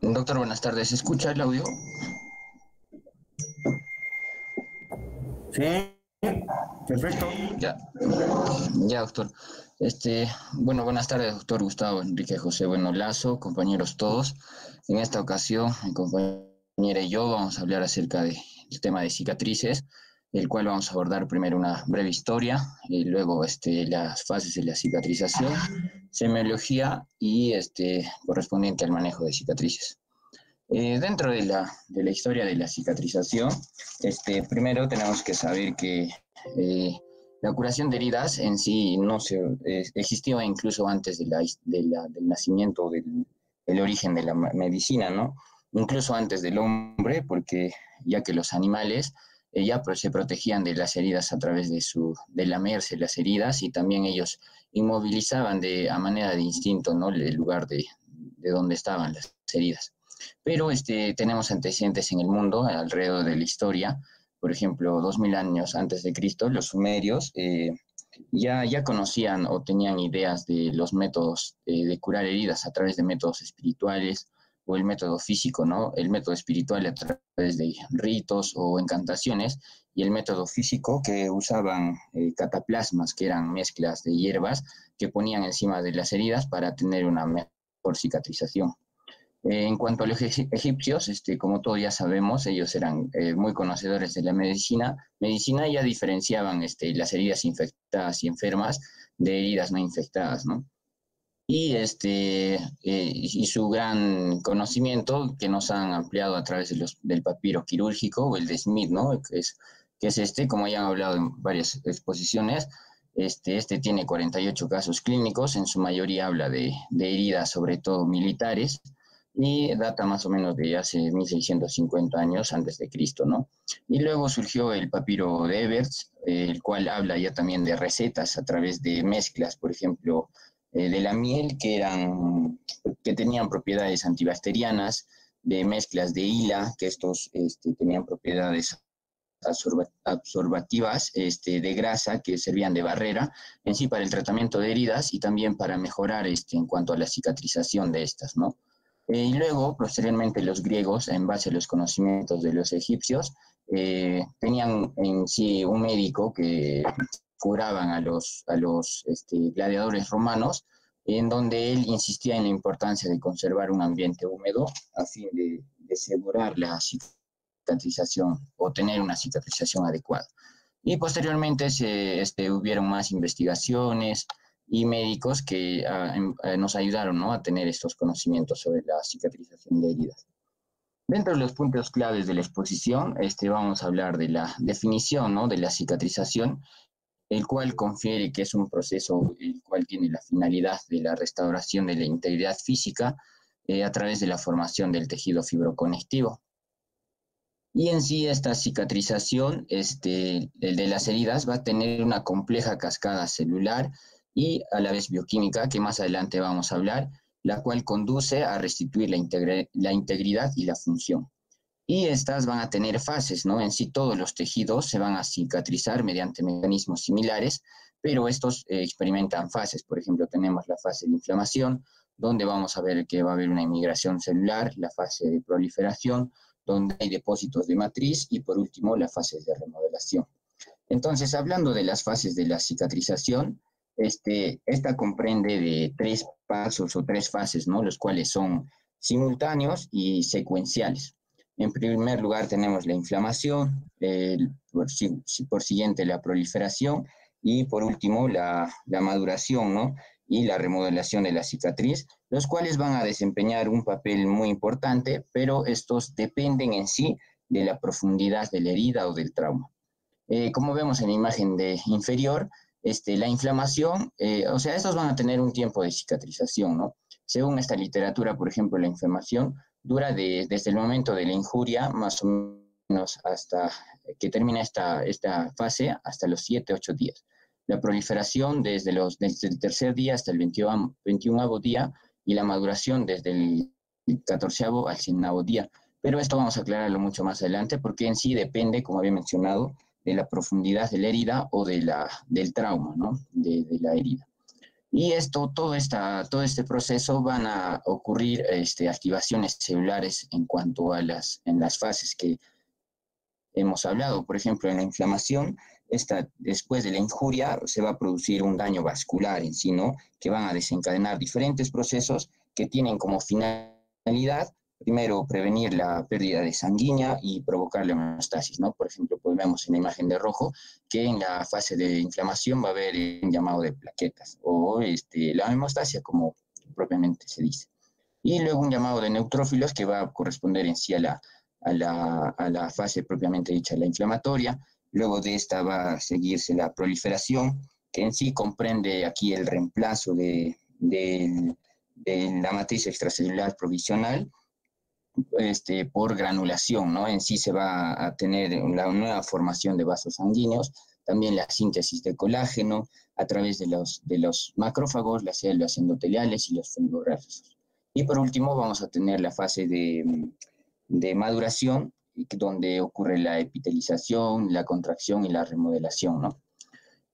Doctor, buenas tardes. ¿Se escucha el audio? Sí, perfecto. Ya, ya, doctor. Bueno, buenas tardes, doctor Gustavo Enrique José Bueno Lazo, compañeros todos. En esta ocasión, mi compañera y yo vamos a hablar acerca del tema de cicatrices, el cual vamos a abordar primero una breve historia, y luego las fases de la cicatrización, semiología y correspondiente al manejo de cicatrices. Dentro de la historia de la cicatrización, primero tenemos que saber que eh, la curación de heridas en sí no existió incluso antes del nacimiento del origen de la medicina, ¿no? Incluso antes del hombre, porque ya que los animales se protegían de las heridas a través de lamerse las heridas y también ellos inmovilizaban a manera de instinto, ¿no? El lugar de donde estaban las heridas. Pero tenemos antecedentes en el mundo, alrededor de la historia. Por ejemplo, 2000 años antes de Cristo, los sumerios ya conocían o tenían ideas de los métodos de curar heridas a través de métodos espirituales o el método físico, ¿no? El método espiritual a través de ritos o encantaciones y el método físico que usaban cataplasmas, que eran mezclas de hierbas que ponían encima de las heridas para tener una mejor cicatrización. En cuanto a los egipcios, como todos ya sabemos, ellos eran muy conocedores de la medicina ya diferenciaban las heridas infectadas y enfermas de heridas no infectadas, ¿no? Y su gran conocimiento que nos han ampliado a través del papiro quirúrgico o el de Smith, ¿no? Que es como ya han hablado en varias exposiciones. Este tiene 48 casos clínicos, en su mayoría habla de heridas, sobre todo militares, y data más o menos de hace 1650 años antes de Cristo, ¿no? Y luego surgió el papiro de Ebers, el cual habla ya también de recetas a través de mezclas, por ejemplo, de la miel que tenían propiedades antibacterianas, de mezclas de hila, que estos tenían propiedades absorbativas de grasa que servían de barrera en sí para el tratamiento de heridas y también para mejorar en cuanto a la cicatrización de estas, ¿no? Y luego, posteriormente, los griegos, en base a los conocimientos de los egipcios, tenían en sí un médico que curaban a los gladiadores romanos, en donde él insistía en la importancia de conservar un ambiente húmedo a fin de asegurar la cicatrización o tener una cicatrización adecuada. Y posteriormente hubieron más investigaciones y médicos que nos ayudaron, ¿no? A tener estos conocimientos sobre la cicatrización de heridas. Dentro de los puntos claves de la exposición, vamos a hablar de la definición, ¿no? De la cicatrización, el cual confiere que es un proceso el cual tiene la finalidad de la restauración de la integridad física a través de la formación del tejido fibroconectivo. Y en sí esta cicatrización el de las heridas va a tener una compleja cascada celular y a la vez bioquímica, que más adelante vamos a hablar, la cual conduce a restituir la integridad y la función. Y estas van a tener fases, ¿no? En sí todos los tejidos se van a cicatrizar mediante mecanismos similares, pero estos experimentan fases. Por ejemplo, tenemos la fase de inflamación, donde vamos a ver que va a haber una inmigración celular, la fase de proliferación, donde hay depósitos de matriz, y por último la fase de remodelación. Entonces, hablando de las fases de la cicatrización, esta comprende de tres pasos o tres fases, ¿no? Los cuales son simultáneos y secuenciales. En primer lugar tenemos la inflamación, por siguiente la proliferación y por último la maduración, ¿no? Y la remodelación de la cicatriz, los cuales van a desempeñar un papel muy importante, pero estos dependen en sí de la profundidad de la herida o del trauma. Como vemos en la imagen inferior, la inflamación, o sea, estos van a tener un tiempo de cicatrización, ¿no? Según esta literatura, por ejemplo, la inflamación dura desde el momento de la injuria, más o menos hasta que termina esta fase, hasta los 7, 8 días. La proliferación desde el tercer día hasta el 21 día, y la maduración desde el 14 al 100 día. Pero esto vamos a aclararlo mucho más adelante, porque en sí depende, como había mencionado, de la profundidad de la herida o del trauma, ¿no? De la herida. Y todo este proceso van a ocurrir activaciones celulares en cuanto a en las fases que hemos hablado. Por ejemplo, en la inflamación, después de la injuria se va a producir un daño vascular en sí, ¿no? Que van a desencadenar diferentes procesos que tienen como finalidad, primero, prevenir la pérdida de sanguínea y provocar la hemostasis, ¿no? Por ejemplo, pues vemos en la imagen de rojo que en la fase de inflamación va a haber un llamado de plaquetas o la hemostasia, como propiamente se dice. Y luego un llamado de neutrófilos que va a corresponder en sí a la fase propiamente dicha, la inflamatoria. Luego de esta va a seguirse la proliferación, que en sí comprende aquí el reemplazo de la matriz extracelular provisional por granulación, ¿no? En sí se va a tener la nueva formación de vasos sanguíneos, también la síntesis de colágeno a través de los macrófagos, las células endoteliales y los fibroblastos. Y por último vamos a tener la fase de maduración, donde ocurre la epitelización, la contracción y la remodelación, ¿no?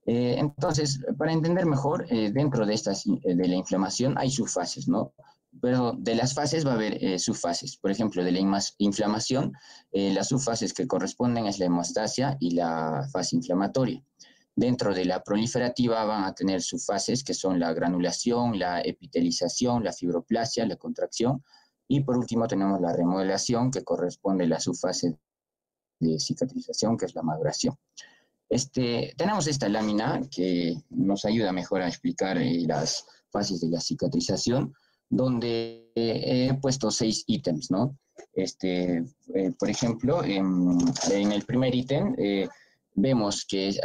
Entonces, para entender mejor, dentro de la inflamación hay subfases, ¿no? Pero de las fases va a haber subfases. Por ejemplo, de la inflamación, las subfases que corresponden es la hemostasia y la fase inflamatoria. Dentro de la proliferativa van a tener subfases que son la granulación, la epitelización, la fibroplasia, la contracción. Y por último tenemos la remodelación, que corresponde a la subfase de cicatrización, que es la maduración. Tenemos esta lámina que nos ayuda mejor a explicar las fases de la cicatrización, donde he puesto 6 ítems, ¿no? Por ejemplo, en el primer ítem vemos que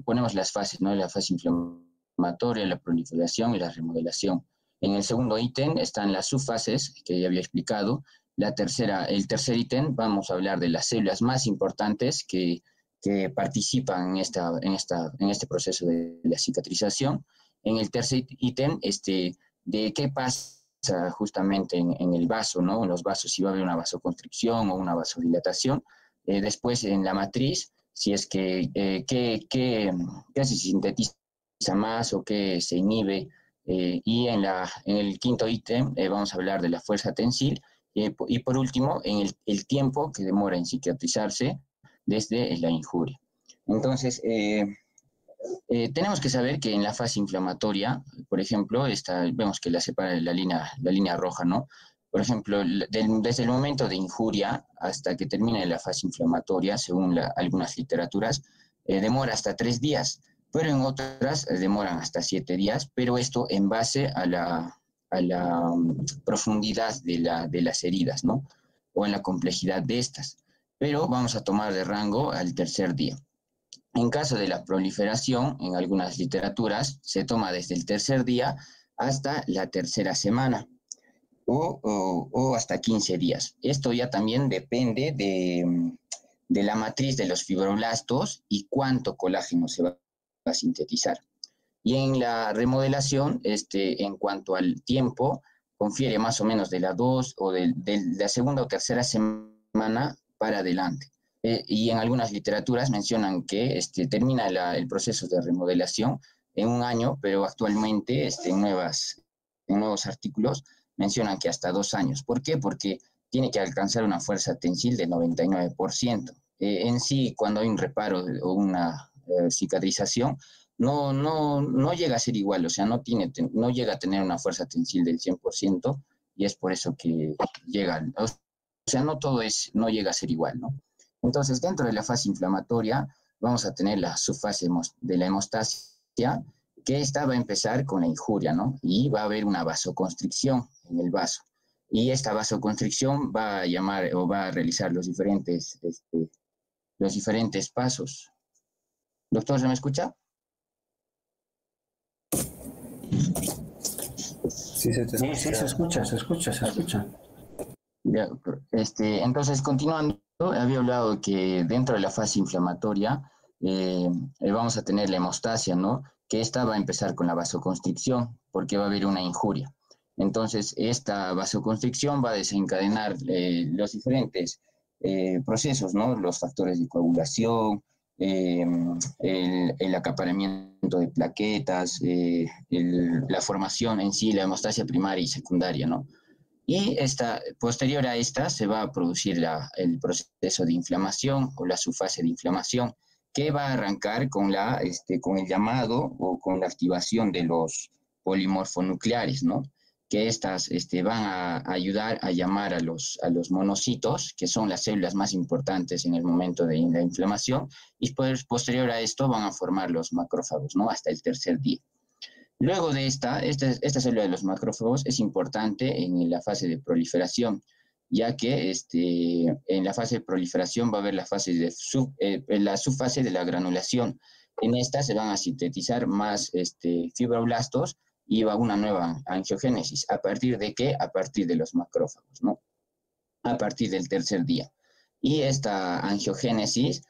ponemos las fases, ¿no? La fase inflamatoria, la proliferación y la remodelación. En el segundo ítem están las subfases, que ya había explicado. El tercer ítem, vamos a hablar de las células más importantes que participan en este proceso de la cicatrización. En el tercer ítem, de qué pasa justamente en el vaso, ¿no? En los vasos, si va a haber una vasoconstricción o una vasodilatación. Después, en la matriz, si es que qué se sintetiza más o qué se inhibe. Y en el quinto ítem vamos a hablar de la fuerza tensil. Y por último, en el tiempo que demora en cicatrizarse desde la injuria. Entonces, tenemos que saber que en la fase inflamatoria, por ejemplo, vemos que la separa la línea roja, ¿no? Por ejemplo, desde el momento de injuria hasta que termine la fase inflamatoria, según algunas literaturas, demora hasta 3 días, pero en otras demoran hasta 7 días, pero esto en base a la profundidad de las heridas, ¿no? O en la complejidad de estas. Pero vamos a tomar de rango al tercer día. En caso de la proliferación, en algunas literaturas, se toma desde el tercer día hasta la tercera semana o hasta 15 días. Esto ya también depende de la matriz de los fibroblastos y cuánto colágeno se va a sintetizar. Y en la remodelación, en cuanto al tiempo, confiere más o menos de la 2 o de la segunda o tercera semana para adelante. Y en algunas literaturas mencionan que termina el proceso de remodelación en 1 año, pero actualmente en nuevos artículos mencionan que hasta 2 años. ¿Por qué? Porque tiene que alcanzar una fuerza tensil del 99%. En sí, cuando hay un reparo o una cicatrización, no llega a ser igual, o sea, no llega a tener una fuerza tensil del 100% y es por eso que llega, o sea, no llega a ser igual, ¿no? Entonces, dentro de la fase inflamatoria vamos a tener la subfase de la hemostasia, que esta va a empezar con la injuria, ¿no? Y va a haber una vasoconstricción en el vaso. Y esta vasoconstricción va a realizar los diferentes pasos. Doctor, ¿se me escucha? Sí, se escucha. Ya, entonces, continuando, había hablado que dentro de la fase inflamatoria vamos a tener la hemostasia, ¿no? Que esta va a empezar con la vasoconstricción, porque va a haber una injuria. Entonces, esta vasoconstricción va a desencadenar los diferentes procesos, ¿no? Los factores de coagulación, eh, el acaparamiento de plaquetas, la formación en sí, la hemostasia primaria y secundaria, ¿no? Y posterior a esta se va a producir el proceso de inflamación o la subfase de inflamación, que va a arrancar con el llamado o con la activación de los polimorfonucleares, ¿no? Que estas van a ayudar a llamar a los monocitos, que son las células más importantes en el momento de la inflamación, y posterior a esto van a formar los macrófagos, ¿no? Hasta el tercer día. Luego de esta célula de los macrófagos es importante en la fase de proliferación, ya que en la fase de proliferación va a haber la subfase de la granulación. En esta se van a sintetizar más fibroblastos y va una nueva angiogénesis. ¿A partir de qué? A partir de los macrófagos, ¿no? A partir del tercer día. Y esta angiogénesis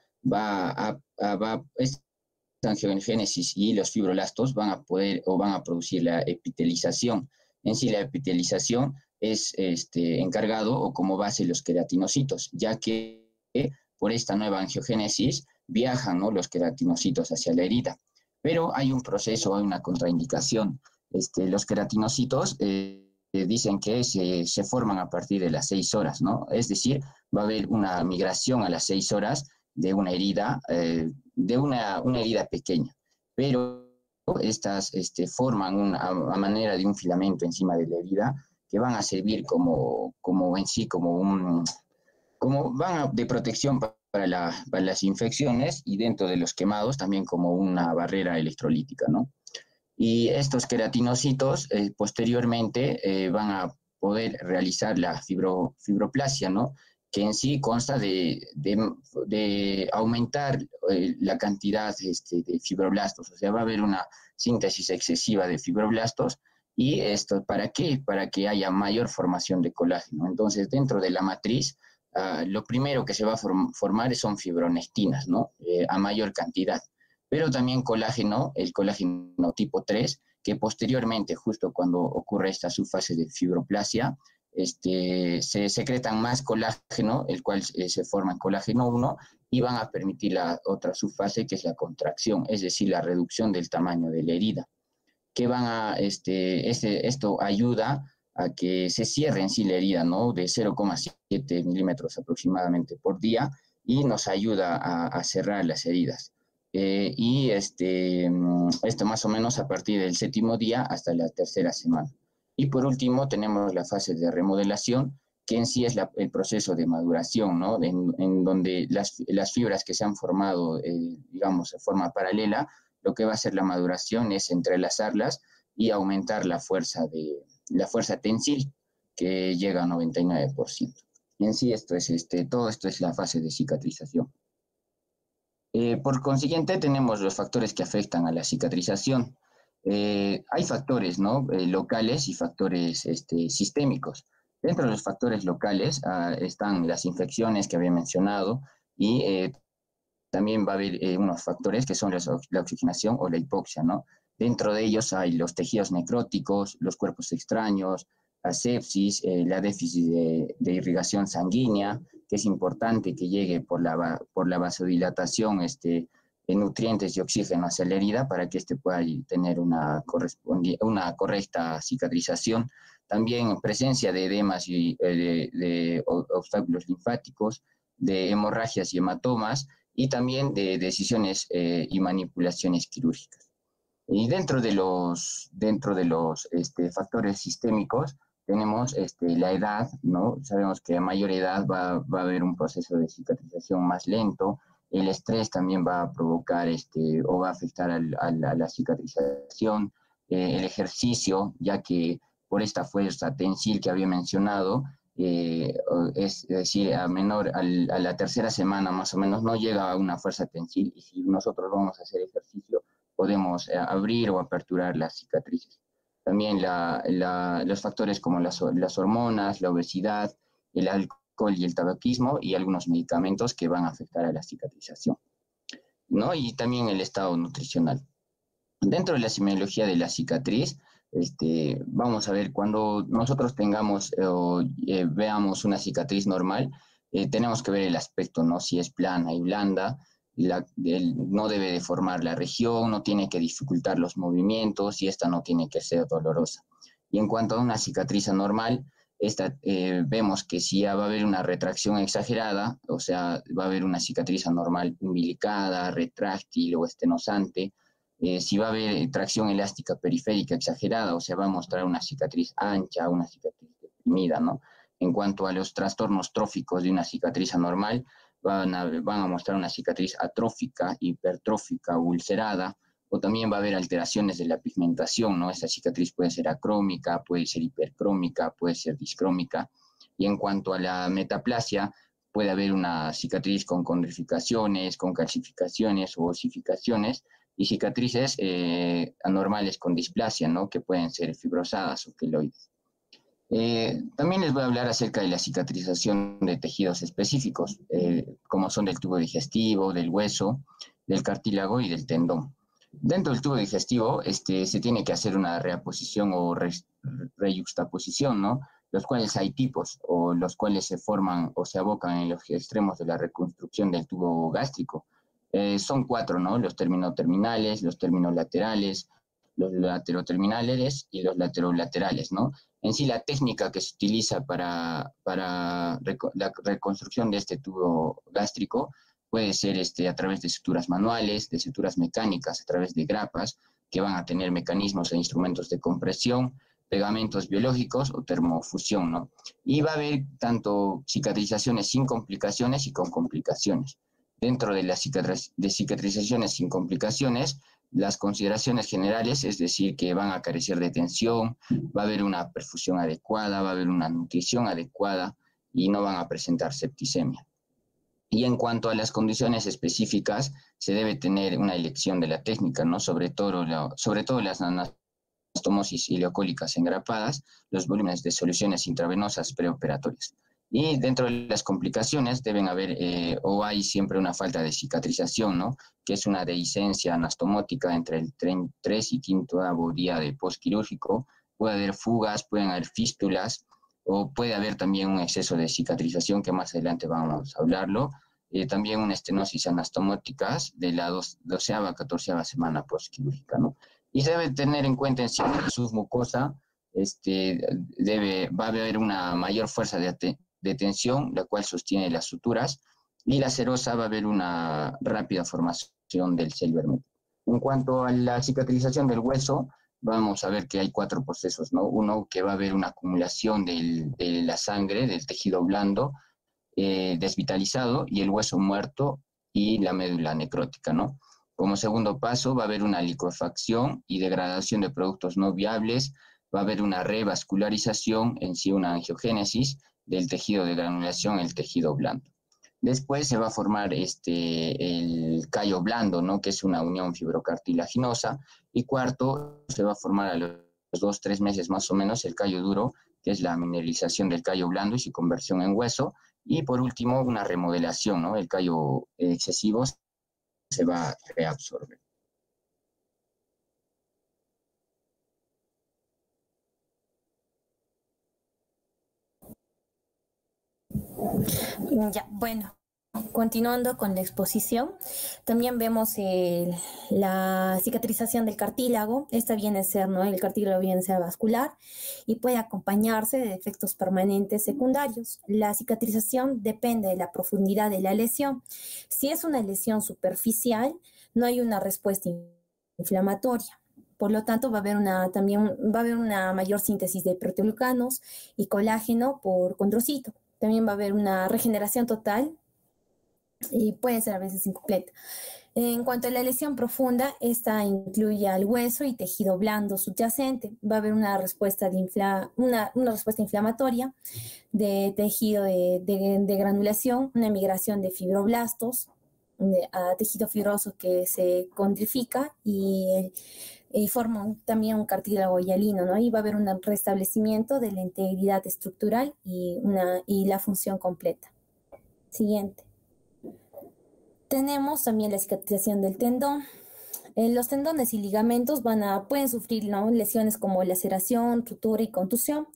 esta angiogénesis y los fibroblastos van a poder o van a producir la epitelización. En sí, la epitelización es encargado o como base los queratinocitos, ya que por esta nueva angiogénesis viajan, ¿no?, los queratinocitos hacia la herida. Pero hay un proceso, hay una contraindicación. Los queratinocitos dicen que se forman a partir de las 6 horas, ¿no? Es decir, va a haber una migración a las 6 horas de una herida, de una herida pequeña, pero estas forman a manera de un filamento encima de la herida que van a servir como de protección para las infecciones y dentro de los quemados también como una barrera electrolítica, ¿no? Y estos queratinocitos posteriormente van a poder realizar la fibroplasia, ¿no? Que en sí consta de aumentar la cantidad de fibroblastos, o sea, va a haber una síntesis excesiva de fibroblastos, y esto, ¿para qué? Para que haya mayor formación de colágeno. Entonces, dentro de la matriz, lo primero que se va a formar son fibronectinas, ¿no? A mayor cantidad, pero también colágeno, el colágeno tipo 3, que posteriormente, justo cuando ocurre esta subfase de fibroplasia, se secretan más colágeno, el cual se forma en colágeno 1, y van a permitir la otra subfase, que es la contracción, es decir, la reducción del tamaño de la herida, que esto ayuda a que se cierre en sí la herida, ¿no? De 0,7 milímetros aproximadamente por día, y nos ayuda a cerrar las heridas. Y esto más o menos a partir del 7.º día hasta la 3.ª semana. Y por último tenemos la fase de remodelación, que en sí es el proceso de maduración, ¿no? En donde las fibras que se han formado, digamos, de forma paralela, lo que va a hacer la maduración es entrelazarlas y aumentar la fuerza tensil, que llega a 99%. Y en sí todo esto es la fase de cicatrización. Por consiguiente, tenemos los factores que afectan a la cicatrización. Hay factores, ¿no?, locales y factores sistémicos. Dentro de los factores locales están las infecciones que había mencionado, y también va a haber unos factores que son la oxigenación o la hipoxia, ¿no? Dentro de ellos hay los tejidos necróticos, los cuerpos extraños, la sepsis, la déficit de irrigación sanguínea, que es importante que llegue por la vasodilatación en nutrientes y oxígeno hacia la herida para que pueda tener una correcta cicatrización. También presencia de edemas y de obstáculos linfáticos, de hemorragias y hematomas, y también de decisiones y manipulaciones quirúrgicas. Y dentro de los factores sistémicos tenemos la edad, ¿no? Sabemos que a mayor edad va a haber un proceso de cicatrización más lento. El estrés también va a provocar o va a afectar a la cicatrización. El ejercicio, ya que por esta fuerza tensil que había mencionado, es decir, a la 3.ª semana más o menos no llega a una fuerza tensil, y si nosotros vamos a hacer ejercicio podemos abrir o aperturar las cicatrices. También los factores como las hormonas, la obesidad, el alcohol y el tabaquismo, y algunos medicamentos que van a afectar a la cicatrización, ¿no? Y también el estado nutricional. Dentro de la semiología de la cicatriz, vamos a ver, cuando nosotros tengamos veamos una cicatriz normal, tenemos que ver el aspecto, ¿no? Si es plana y blanda, no debe deformar la región, no tiene que dificultar los movimientos y esta no tiene que ser dolorosa. Y en cuanto a una cicatriz anormal, vemos que si ya va a haber una retracción exagerada, o sea, va a haber una cicatriz anormal umbilicada, retráctil o estenosante, si va a haber tracción elástica periférica exagerada, o sea, va a mostrar una cicatriz ancha, una cicatriz deprimida, ¿no? En cuanto a los trastornos tróficos de una cicatriz anormal, van a mostrar una cicatriz atrófica, hipertrófica, ulcerada, o también va a haber alteraciones de la pigmentación, ¿no? Esta cicatriz puede ser acrómica, puede ser hipercrómica, puede ser discrómica. Y en cuanto a la metaplasia, puede haber una cicatriz con condrificaciones, con calcificaciones o osificaciones, y cicatrices anormales con displasia, ¿no? Que pueden ser fibrosadas o queloides. También les voy a hablar acerca de la cicatrización de tejidos específicos, como son del tubo digestivo, del hueso, del cartílago y del tendón. Dentro del tubo digestivo se tiene que hacer una reaposición o reyuxtaposición, ¿no? Los cuales hay tipos, o los cuales se forman o se abocan en los extremos de la reconstrucción del tubo gástrico. Son 4, ¿no? Los terminoterminales, los terminolaterales, los lateroterminales y los laterolaterales, ¿no? En sí, la técnica que se utiliza para la reconstrucción de este tubo gástrico puede ser a través de suturas manuales, de suturas mecánicas, a través de grapas, que van a tener mecanismos e instrumentos de compresión, pegamentos biológicos o termofusión, ¿no? Y va a haber tanto cicatrizaciones sin complicaciones y con complicaciones. Dentro de las cicatrizaciones sin complicaciones, las consideraciones generales, es decir, que van a carecer de tensión, va a haber una perfusión adecuada, va a haber una nutrición adecuada y no van a presentar septicemia. Y en cuanto a las condiciones específicas, se debe tener una elección de la técnica, ¿no? Sobre todo las anastomosis ileocólicas engrapadas, los volúmenes de soluciones intravenosas preoperatorias. Y dentro de las complicaciones deben haber, o hay siempre una falta de cicatrización, ¿no? Que es una dehiscencia anastomótica entre el 3 y 5º día de postquirúrgico. Puede haber fugas, pueden haber fístulas, o puede haber también un exceso de cicatrización, que más adelante vamos a hablarlo. También una estenosis anastomótica de la 12ª, 14ª semana postquirúrgica, ¿no? Y se debe tener en cuenta en la submucosa, va a haber una mayor fuerza de tensión, la cual sostiene las suturas, y la serosa va a haber una rápida formación del cel hermético. En cuanto a la cicatrización del hueso, vamos a ver que hay 4 procesos, ¿no? Uno, que va a haber una acumulación de la sangre, del tejido blando, desvitalizado, y el hueso muerto y la médula necrótica, ¿no? Como segundo paso, va a haber una licuefacción y degradación de productos no viables, va a haber una revascularización, en sí una angiogénesis del tejido de granulación, el tejido blando. Después se va a formar el callo blando, ¿no? Que es una unión fibrocartilaginosa. Y cuarto, se va a formar a los 2-3 meses más o menos el callo duro, que es la mineralización del callo blando y su conversión en hueso. Y por último, una remodelación, ¿no? El callo excesivo se va a reabsorber. Ya, bueno, continuando con la exposición, también vemos la cicatrización del cartílago. Esta viene a ser, ¿no? El cartílago viene a ser vascular y puede acompañarse de efectos permanentes secundarios. La cicatrización depende de la profundidad de la lesión. Si es una lesión superficial, no hay una respuesta inflamatoria. Por lo tanto, también va a haber una mayor síntesis de proteoglucanos y colágeno por condrocito. También va a haber una regeneración total y puede ser a veces incompleta. En cuanto a la lesión profunda, esta incluye al hueso y tejido blando subyacente. Va a haber una respuesta inflamatoria de tejido de granulación, una migración de fibroblastos a tejido fibroso que se condrifica y forma también un cartílago hialino, ¿no? Y va a haber un restablecimiento de la integridad estructural y la función completa. Siguiente. Tenemos también la cicatrización del tendón. Los tendones y ligamentos pueden sufrir, ¿no? Lesiones como laceración, ruptura y contusión.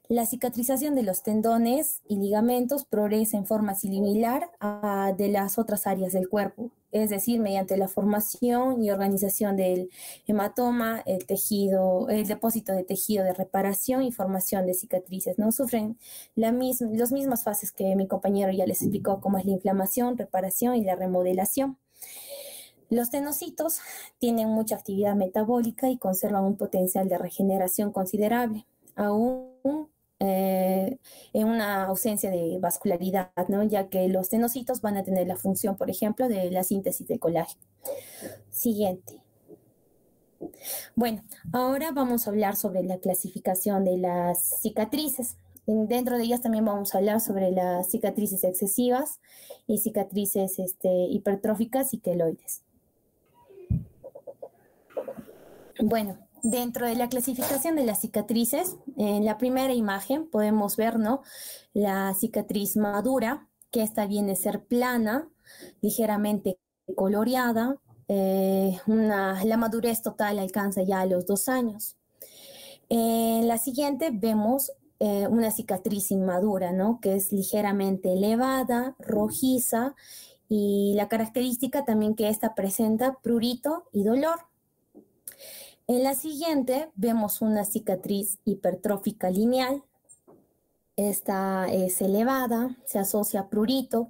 La cicatrización de los tendones y ligamentos progresa en forma similar a de las otras áreas del cuerpo. es decir, mediante la formación y organización del hematoma, el tejido, el depósito de tejido de reparación y formación de cicatrices, ¿no? Sufren las mismas fases que mi compañero ya les explicó, como es la inflamación, reparación y la remodelación. Los tenocitos tienen mucha actividad metabólica y conservan un potencial de regeneración considerable, aún en una ausencia de vascularidad, ¿no? Ya que los tenocitos van a tener la función, por ejemplo, de la síntesis de colágeno. Siguiente. Bueno, ahora vamos a hablar sobre la clasificación de las cicatrices. Dentro de ellas también vamos a hablar sobre las cicatrices excesivas y cicatrices hipertróficas y queloides. Bueno, dentro de la clasificación de las cicatrices, en la primera imagen podemos ver, ¿no?, la cicatriz madura, que esta viene a ser plana, ligeramente coloreada. La madurez total alcanza ya a los 2 años. En la siguiente vemos una cicatriz inmadura, ¿no?, que es ligeramente elevada, rojiza, y la característica también que esta presenta prurito y dolor. En la siguiente vemos una cicatriz hipertrófica lineal. Esta es elevada, se asocia a prurito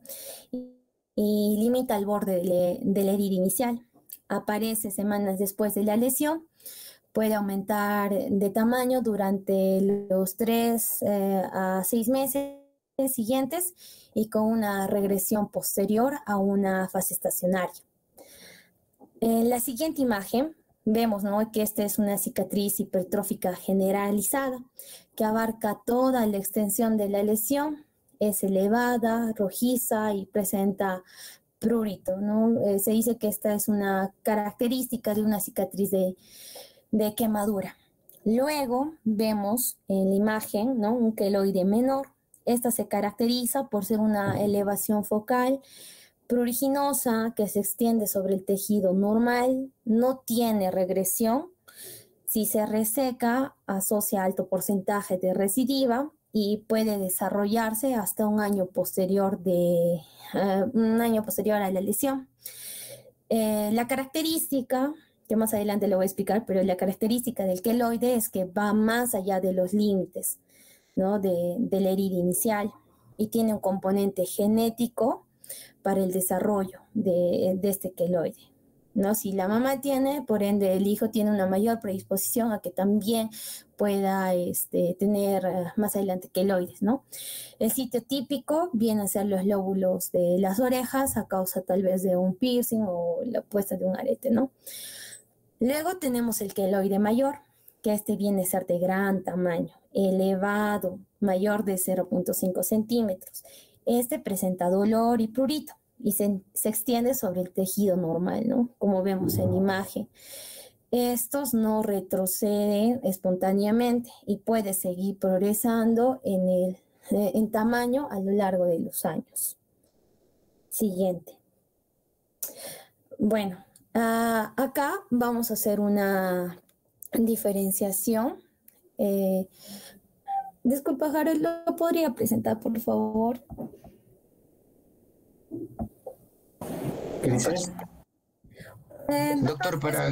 y limita al borde de la herida inicial. Aparece semanas después de la lesión. Puede aumentar de tamaño durante los 3 a 6 meses siguientes y con una regresión posterior a una fase estacionaria. En la siguiente imagen vemos, ¿no?, que esta es una cicatriz hipertrófica generalizada que abarca toda la extensión de la lesión. Es elevada, rojiza y presenta prurito, ¿no? Se dice que esta es una característica de una cicatriz de quemadura. Luego vemos en la imagen, ¿no?, un queloide menor. Esta se caracteriza por ser una elevación focal pruriginosa que se extiende sobre el tejido normal, no tiene regresión. Si se reseca, asocia alto porcentaje de recidiva y puede desarrollarse hasta un año posterior a la lesión. La característica, que más adelante lo voy a explicar, pero la característica del queloide es que va más allá de los límites, ¿no?, de la herida inicial, y tiene un componente genético para el desarrollo de este queloide, ¿no? Si la mamá tiene, por ende el hijo tiene una mayor predisposición a que también pueda tener más adelante queloides, ¿no? El sitio típico viene a ser los lóbulos de las orejas a causa tal vez de un piercing o la puesta de un arete, ¿no? Luego tenemos el queloide mayor, que viene a ser de gran tamaño, elevado, mayor de 0.5 centímetros. Presenta dolor y prurito y se extiende sobre el tejido normal, ¿no?, como vemos en la imagen. Estos no retroceden espontáneamente y puede seguir progresando en tamaño a lo largo de los años. Siguiente. Bueno, acá vamos a hacer una diferenciación. Disculpa, Harold, ¿lo podría presentar, por favor? ¿Qué dices? Doctor, para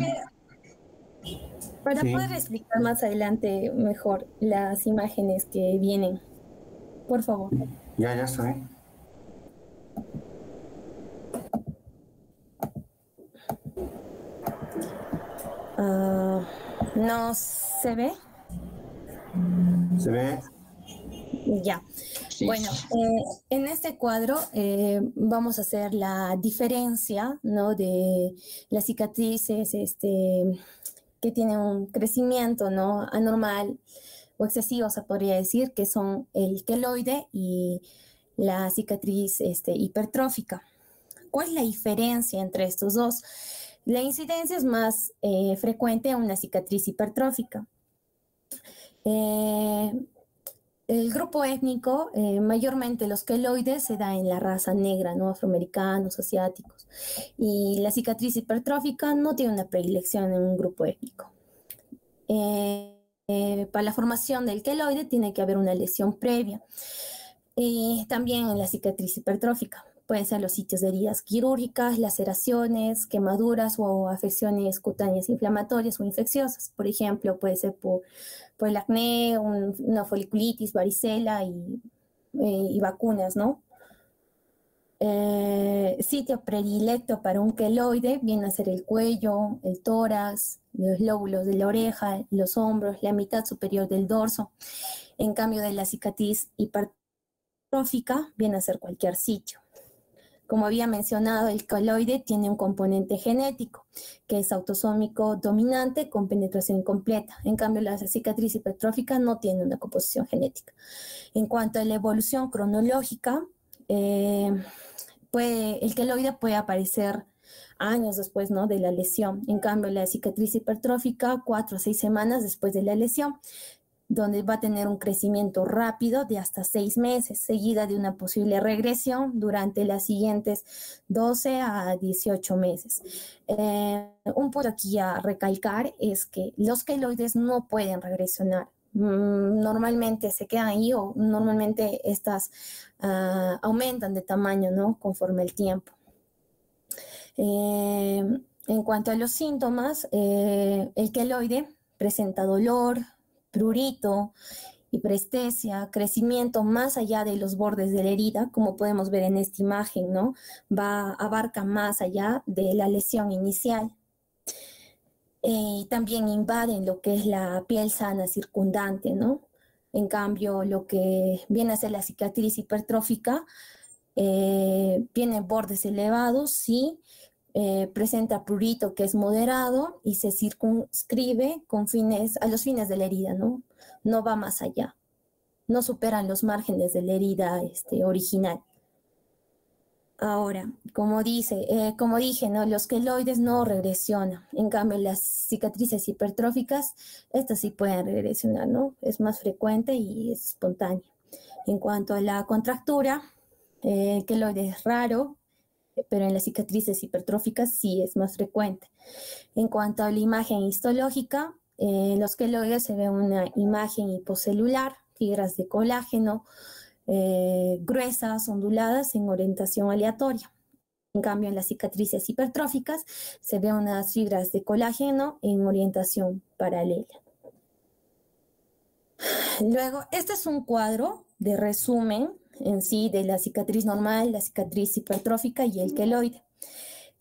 Sí, poder explicar más adelante mejor las imágenes que vienen, por favor. Ya estoy. ¿No se ve? ¿Se ve? Ya. sí. Bueno, en este cuadro vamos a hacer la diferencia, ¿no?, de las cicatrices que tienen un crecimiento, ¿no?, anormal o excesivo, se podría decir, que son el queloide y la cicatriz hipertrófica. ¿Cuál es la diferencia entre estos dos? La incidencia es más frecuente en una cicatriz hipertrófica. El grupo étnico, mayormente los queloides, se da en la raza negra, ¿no?, afroamericanos, asiáticos. Y la cicatriz hipertrófica no tiene una predilección en un grupo étnico. Para la formación del queloide tiene que haber una lesión previa. Y también en la cicatriz hipertrófica. puede ser los sitios de heridas quirúrgicas, laceraciones, quemaduras o afecciones cutáneas inflamatorias o infecciosas. Por ejemplo, puede ser por el acné, una foliculitis, varicela y vacunas, ¿no? Sitio predilecto para un queloide viene a ser el cuello, el tórax, los lóbulos de la oreja, los hombros, la mitad superior del dorso. En cambio de la cicatriz hipertrófica viene a ser cualquier sitio. Como había mencionado, el queloide tiene un componente genético, que es autosómico dominante con penetración incompleta. En cambio, la cicatriz hipertrófica no tiene una composición genética. En cuanto a la evolución cronológica, el queloide puede aparecer años después, ¿no?, de la lesión. En cambio, la cicatriz hipertrófica, 4 a 6 semanas después de la lesión, donde va a tener un crecimiento rápido de hasta 6 meses, seguida de una posible regresión durante las siguientes 12 a 18 meses. Un punto aquí a recalcar es que los queloides no pueden regresionar. Normalmente se quedan ahí o normalmente estas aumentan de tamaño, ¿no?, conforme el tiempo. En cuanto a los síntomas, el queloide presenta dolor, prurito, hiperestesia, crecimiento más allá de los bordes de la herida, como podemos ver en esta imagen, ¿no? Abarca más allá de la lesión inicial. También invaden lo que es la piel sana circundante, ¿no? En cambio, lo que viene a ser la cicatriz hipertrófica, tiene bordes elevados, sí, presenta prurito que es moderado y se circunscribe a los fines de la herida, ¿no? No va más allá, no superan los márgenes de la herida original. Ahora, como dije, ¿no?, los queloides no regresionan. En cambio, las cicatrices hipertróficas, estas sí pueden regresionar, ¿no? Es más frecuente y es espontánea. En cuanto a la contractura, el queloide es raro, pero en las cicatrices hipertróficas sí es más frecuente. En cuanto a la imagen histológica, en los queloides se ve una imagen hipocelular, fibras de colágeno, gruesas, onduladas en orientación aleatoria. En cambio, en las cicatrices hipertróficas se ve unas fibras de colágeno en orientación paralela. Luego, este es un cuadro de resumen en sí de la cicatriz normal, la cicatriz hipertrófica y el queloide.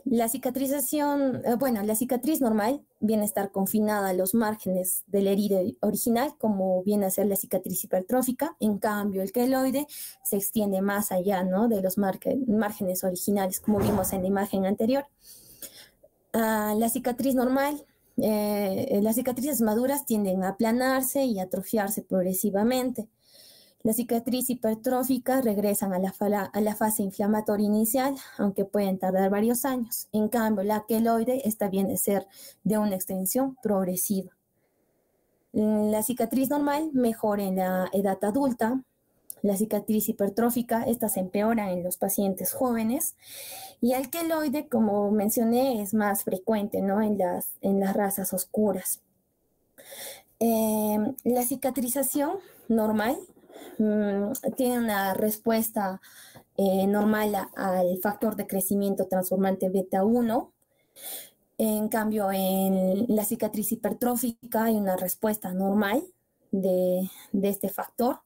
La cicatrización, la cicatriz normal viene a estar confinada a los márgenes de la herida original, como viene a ser la cicatriz hipertrófica. En cambio, el queloide se extiende más allá, ¿no?, de los márgenes originales, como vimos en la imagen anterior. La cicatriz normal, las cicatrices maduras tienden a aplanarse y atrofiarse progresivamente. La cicatriz hipertrófica regresan a la fase inflamatoria inicial, aunque pueden tardar varios años. En cambio, la queloide, esta viene a ser de una extensión progresiva. La cicatriz normal mejora en la edad adulta. La cicatriz hipertrófica, esta se empeora en los pacientes jóvenes. Y el queloide, como mencioné, es más frecuente, ¿no?, en las razas oscuras. La cicatrización normal tiene una respuesta normal al factor de crecimiento transformante beta 1. En cambio, en la cicatriz hipertrófica hay una respuesta normal de este factor.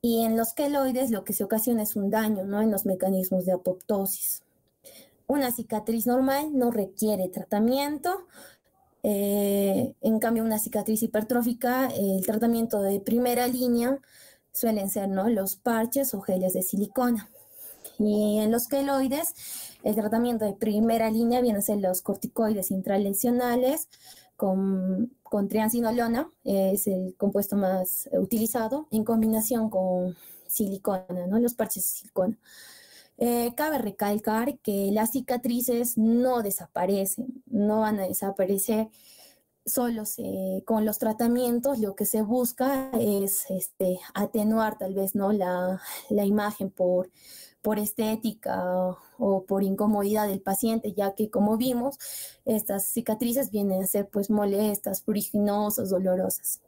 Y en los queloides lo que se ocasiona es un daño, ¿no?, en los mecanismos de apoptosis. Una cicatriz normal no requiere tratamiento. En cambio, una cicatriz hipertrófica, el tratamiento de primera línea suelen ser, ¿no?, los parches o geles de silicona. Y en los queloides, el tratamiento de primera línea vienen a ser los corticoides intralesionales con triamcinolona, es el compuesto más utilizado, en combinación con silicona, ¿no?, los parches de silicona. Cabe recalcar que las cicatrices no desaparecen, no van a desaparecer solo con los tratamientos. Lo que se busca es atenuar tal vez, ¿no?, la imagen por estética o por incomodidad del paciente, ya que, como vimos, estas cicatrices vienen a ser pues molestas, pruriginosas, dolorosas.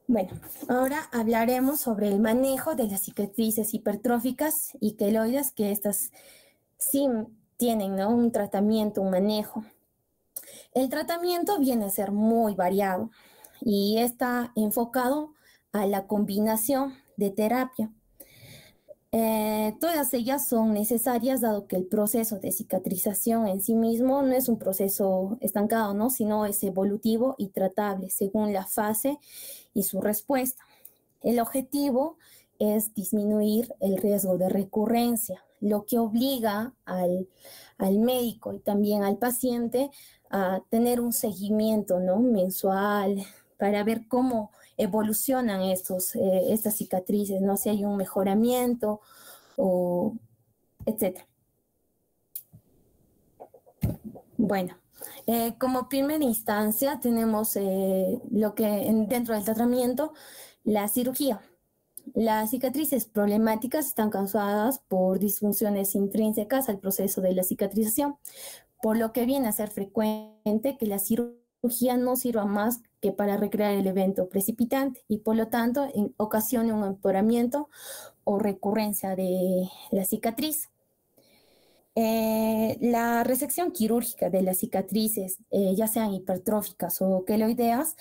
Bueno, ahora hablaremos sobre el manejo de las cicatrices hipertróficas y queloides, que estas sí tienen, ¿no?, un tratamiento, un manejo. El tratamiento viene a ser muy variado y está enfocado a la combinación de terapia. Todas ellas son necesarias dado que el proceso de cicatrización en sí mismo no es un proceso estancado, ¿no?, sino es evolutivo y tratable según la fase y su respuesta. El objetivo es disminuir el riesgo de recurrencia, lo que obliga al médico y también al paciente a tener un seguimiento, ¿no?, mensual, para ver cómo evolucionan estas cicatrices, ¿no?, si hay un mejoramiento, o etcétera. Bueno, como primera instancia tenemos lo que dentro del tratamiento, la cirugía. Las cicatrices problemáticas están causadas por disfunciones intrínsecas al proceso de la cicatrización, por lo que viene a ser frecuente que la cirugía no sirva más que para recrear el evento precipitante y por lo tanto ocasione un empeoramiento o recurrencia de la cicatriz. La resección quirúrgica de las cicatrices, ya sean hipertróficas o queloideas,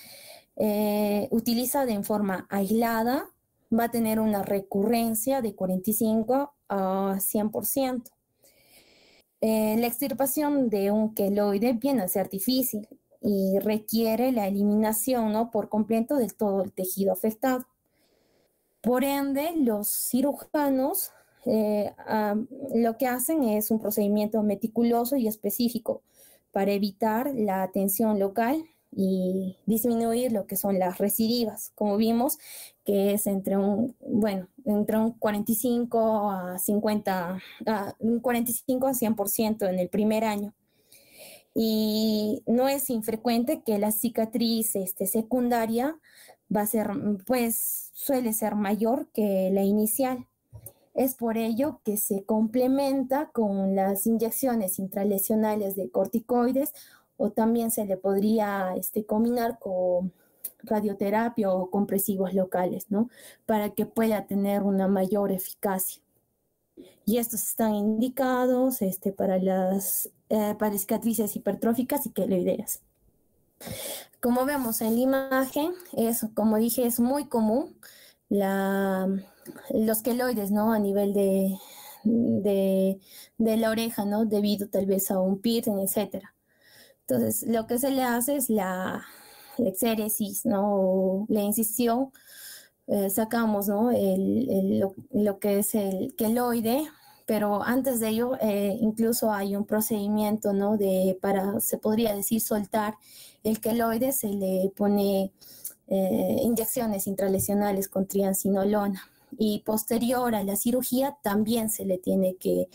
utilizada en forma aislada, va a tener una recurrencia de 45 a 100%. La extirpación de un queloide viene a ser difícil y requiere la eliminación, ¿no?, por completo de todo el tejido afectado. Por ende, los cirujanos lo que hacen es un procedimiento meticuloso y específico para evitar la tensión local y disminuir lo que son las recidivas, como vimos, que es entre un 45 a 50, un 45 a 100% en el primer año. Y no es infrecuente que la cicatriz secundaria va a ser, pues, suele ser mayor que la inicial. Es por ello que se complementa con las inyecciones intralesionales de corticoides o también se le podría combinar con radioterapia o compresivos locales, ¿no?, para que pueda tener una mayor eficacia. Y estos están indicados para cicatrices hipertróficas y queloideas. Como vemos en la imagen, como dije, es muy común los queloides, ¿no?, a nivel de la oreja, ¿no?, debido tal vez a un piercing, etcétera. Entonces, lo que se le hace es la exéresis, ¿no?, o la incisión. Sacamos, ¿no?, lo que es el queloide, pero antes de ello incluso hay un procedimiento, ¿no?, se podría decir, soltar el queloide. Se le pone inyecciones intralesionales con triancinolona y posterior a la cirugía también se le tiene que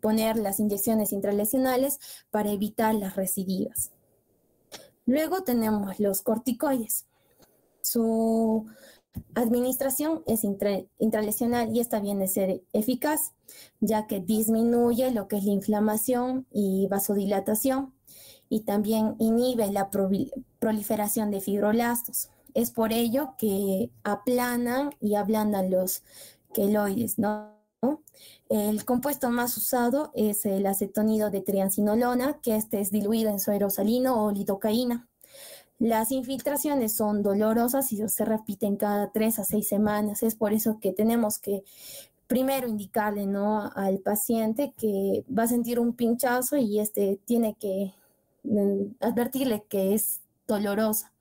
poner las inyecciones intralesionales para evitar las recidivas. Luego tenemos los corticoides. Su administración es intralesional y esta viene a ser eficaz, ya que disminuye lo que es la inflamación y vasodilatación y también inhibe la proliferación de fibroblastos. Es por ello que aplanan y ablandan los queloides, ¿no? El compuesto más usado es el acetonido de triancinolona, que es diluido en suero salino o lidocaína. Las infiltraciones son dolorosas y se repiten cada 3 a 6 semanas. Es por eso que tenemos que primero indicarle, ¿no?, al paciente que va a sentir un pinchazo y tiene que advertirle que es dolorosa.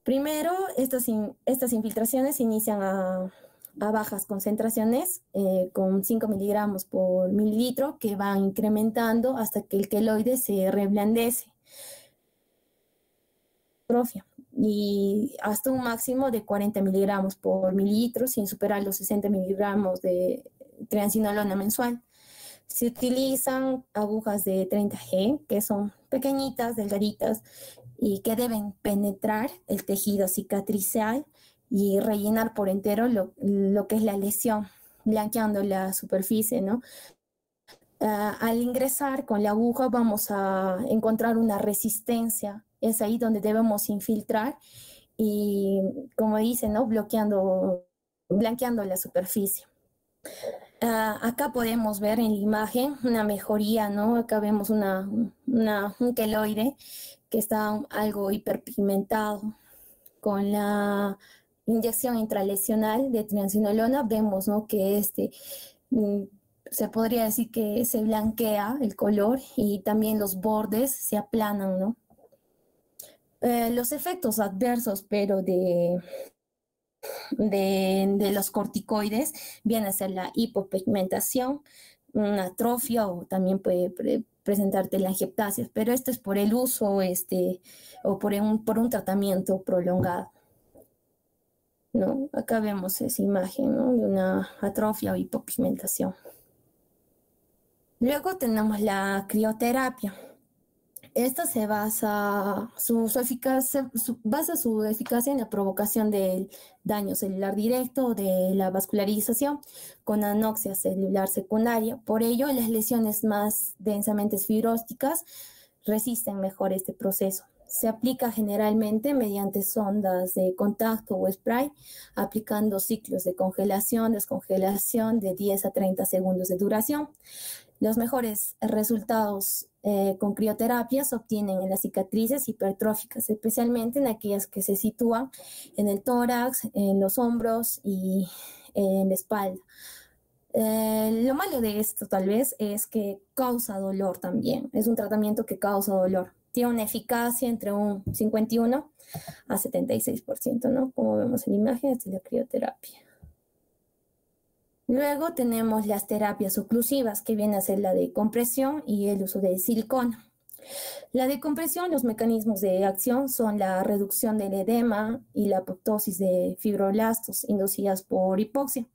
Primero, estas infiltraciones se inician a bajas concentraciones, con 5 miligramos por mililitro, que van incrementando hasta que el queloide se reblandece. Y hasta un máximo de 40 miligramos por mililitro, sin superar los 60 miligramos de triancinolona mensual. Se utilizan agujas de 30G, que son pequeñitas, delgaditas, y que deben penetrar el tejido cicatricial y rellenar por entero lo que es la lesión, blanqueando la superficie, ¿no? Al ingresar con la aguja vamos a encontrar una resistencia es ahí donde debemos infiltrar y, como dice, ¿no? Blanqueando la superficie. Acá podemos ver en la imagen una mejoría, ¿no? Acá vemos un queloide que está algo hiperpigmentado. Con la inyección intralesional de triamcinolona vemos, ¿no? Que se podría decir que se blanquea el color y también los bordes se aplanan, ¿no? Los efectos adversos, pero de los corticoides viene a ser la hipopigmentación, una atrofia o también puede presentarte telangiectasias, pero esto es por el uso o por un tratamiento prolongado, ¿no? Acá vemos esa imagen, ¿no? De una atrofia o hipopigmentación. Luego tenemos la crioterapia. Esta se basa su eficacia en la provocación del daño celular directo o de la vascularización con anoxia celular secundaria. Por ello, las lesiones más densamente fibrósticas resisten mejor este proceso. Se aplica generalmente mediante sondas de contacto o spray, aplicando ciclos de congelación, descongelación de 10 a 30 segundos de duración. Los mejores resultados con crioterapia se obtienen en las cicatrices hipertróficas, especialmente en aquellas que se sitúan en el tórax, en los hombros y en la espalda. Lo malo de esto tal vez es que causa dolor también. Es un tratamiento que causa dolor. Tiene una eficacia entre un 51 a 76%, ¿no? Como vemos en la imagen, esta es la crioterapia. Luego tenemos las terapias oclusivas, que viene a ser la de compresión y el uso de silicona. La de compresión, los mecanismos de acción son la reducción del edema y la apoptosis de fibroblastos inducidas por hipoxia,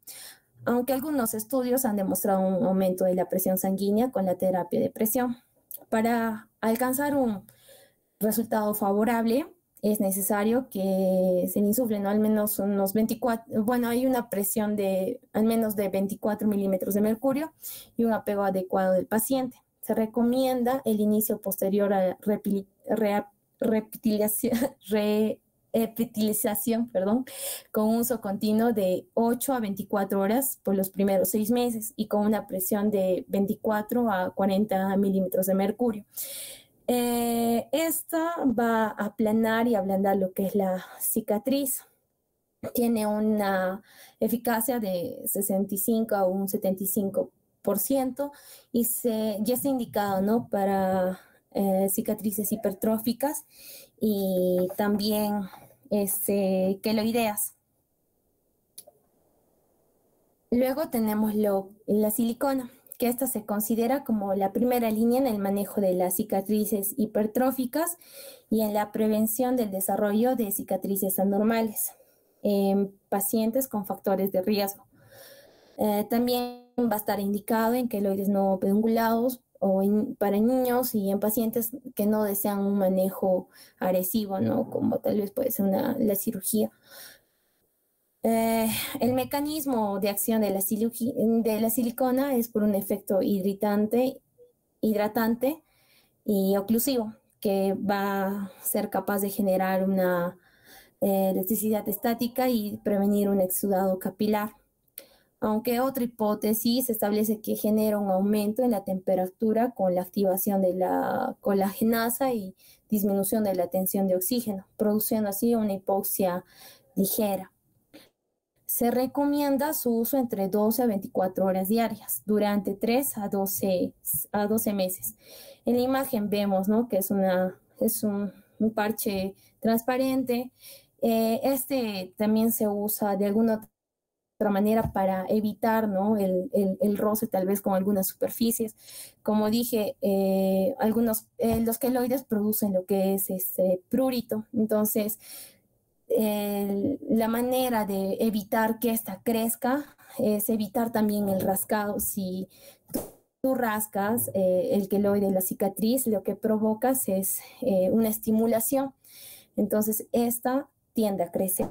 aunque algunos estudios han demostrado un aumento de la presión sanguínea con la terapia de presión. Para alcanzar un resultado favorable, es necesario que se le insuflen, ¿no? Al menos unos 24, bueno, hay una presión de al menos de 24 milímetros de mercurio y un apego adecuado del paciente. Se recomienda el inicio posterior a epitelización, con uso continuo de 8 a 24 horas por los primeros 6 meses y con una presión de 24 a 40 milímetros de mercurio. Esta va a aplanar y ablandar lo que es la cicatriz. Tiene una eficacia de 65 a un 75% y ya está indicado, ¿no? Para cicatrices hipertróficas y también queloideas. Luego tenemos la silicona, que esta se considera como la primera línea en el manejo de las cicatrices hipertróficas y en la prevención del desarrollo de cicatrices anormales en pacientes con factores de riesgo. También va a estar indicado en queloides no pedungulados o para niños y en pacientes que no desean un manejo agresivo, ¿no? Como tal vez puede ser la cirugía. El mecanismo de acción de la silicona es por un efecto hidratante y oclusivo, que va a ser capaz de generar una elasticidad estática y prevenir un exudado capilar. Aunque otra hipótesis establece que genera un aumento en la temperatura con la activación de la colagenasa y disminución de la tensión de oxígeno, produciendo así una hipoxia ligera. Se recomienda su uso entre 12 a 24 horas diarias durante 3 a 12 meses. En la imagen vemos, ¿no? Que es un parche transparente. También se usa de alguna otra manera para evitar, ¿no? el roce tal vez con algunas superficies. Como dije, los queloides producen lo que es prurito. Entonces, la manera de evitar que esta crezca es evitar también el rascado. Si tú rascas el queloide, la cicatriz, lo que provocas es una estimulación. Entonces, esta tiende a crecer.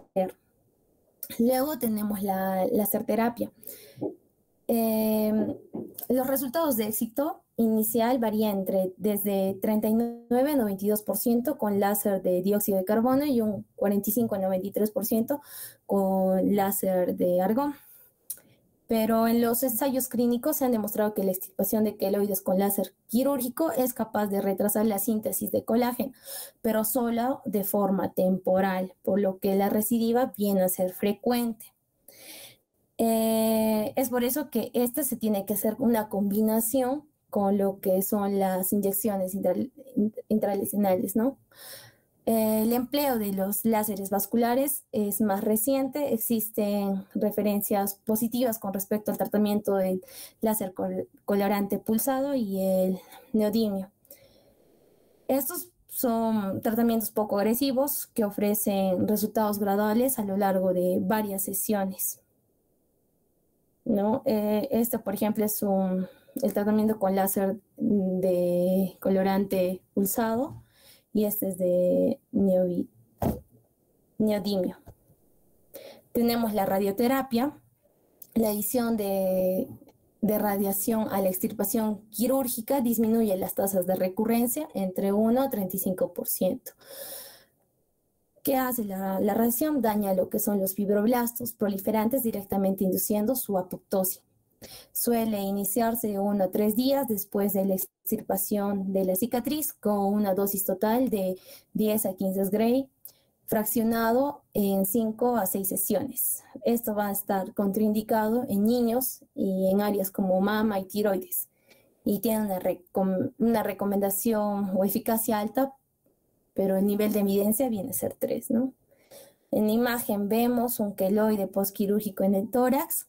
Luego tenemos la laser terapia. Los resultados de éxito inicial varía desde 39 a 92% con láser de dióxido de carbono y un 45 a 93% con láser de argón. Pero en los ensayos clínicos se han demostrado que la extirpación de queloides con láser quirúrgico es capaz de retrasar la síntesis de colágeno, pero solo de forma temporal, por lo que la recidiva viene a ser frecuente. Es por eso que se tiene que hacer una combinación con lo que son las inyecciones intralesionales, ¿no? El empleo de los láseres vasculares es más reciente. Existen referencias positivas con respecto al tratamiento del láser colorante pulsado y el neodimio. Estos son tratamientos poco agresivos que ofrecen resultados graduales a lo largo de varias sesiones, ¿no? Por ejemplo, es el tratamiento con láser de colorante pulsado y este es de neodimio. Tenemos la radioterapia, la adición de radiación a la extirpación quirúrgica disminuye las tasas de recurrencia entre 1 a 35%. ¿Qué hace la radiación? Daña lo que son los fibroblastos proliferantes directamente induciendo su apoptosis. Suele iniciarse 1 a 3 días después de la extirpación de la cicatriz con una dosis total de 10 a 15 Gray, fraccionado en 5 a 6 sesiones. Esto va a estar contraindicado en niños y en áreas como mama y tiroides. Y tiene una recomendación o eficacia alta, pero el nivel de evidencia viene a ser 3, ¿no? En la imagen vemos un queloide postquirúrgico en el tórax,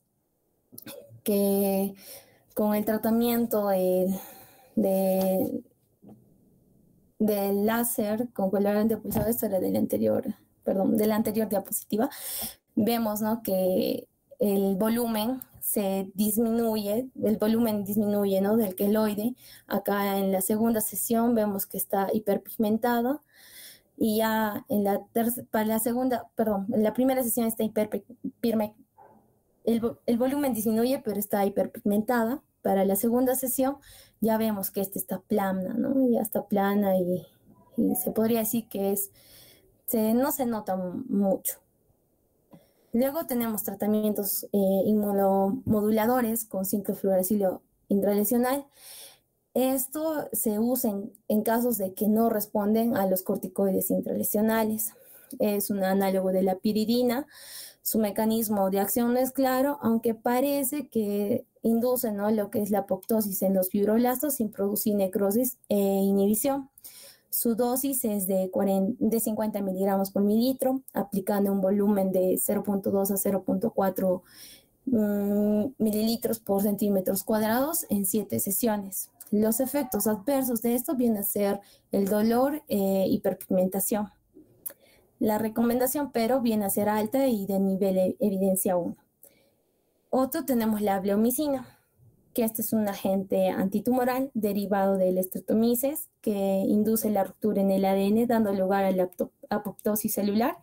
que con el tratamiento del láser con colorante pulsado, esto era de la anterior diapositiva, vemos, ¿no?, que el volumen disminuye, ¿no?, del queloide. Acá en la segunda sesión vemos que está hiperpigmentada y ya en la primera sesión está el volumen disminuye, pero está hiperpigmentada. Para la segunda sesión ya vemos que está plana, ¿no? Ya está plana y se podría decir que no se nota mucho. Luego tenemos tratamientos inmunomoduladores con 5-fluoracilo intralesional. Esto se usa en casos de que no responden a los corticoides intralesionales. Es un análogo de la piridina. Su mecanismo de acción no es claro, aunque parece que induce, ¿no?, lo que es la apoptosis en los fibroblastos sin producir necrosis e inhibición. Su dosis es de 50 miligramos por mililitro, aplicando un volumen de 0.2 a 0.4 mililitros por centímetros cuadrados en 7 sesiones. Los efectos adversos de esto vienen a ser el dolor e hiperpigmentación. La recomendación, pero, viene a ser alta y de nivel evidencia 1. Otro tenemos la bleomicina, que este es un agente antitumoral derivado del estreptomices que induce la ruptura en el ADN, dando lugar a la apoptosis celular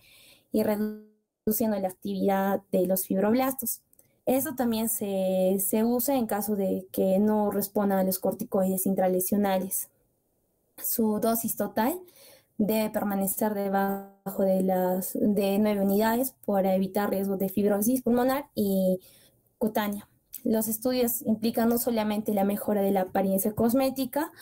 y reduciendo la actividad de los fibroblastos. Esto también se usa en caso de que no respondan a los corticoides intralesionales. Su dosis total debe permanecer debajo de 9 unidades para evitar riesgos de fibrosis pulmonar y cutánea. Los estudios implican no solamente la mejora de la apariencia cosmética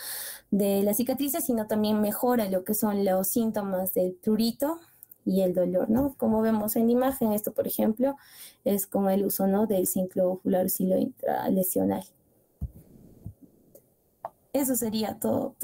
de la cicatriz, sino también mejora lo que son los síntomas del prurito y el dolor, ¿no? Como vemos en la imagen, esto, por ejemplo, es con el uso, ¿no?, del 5-fluoracilo intralesional. Eso sería todo.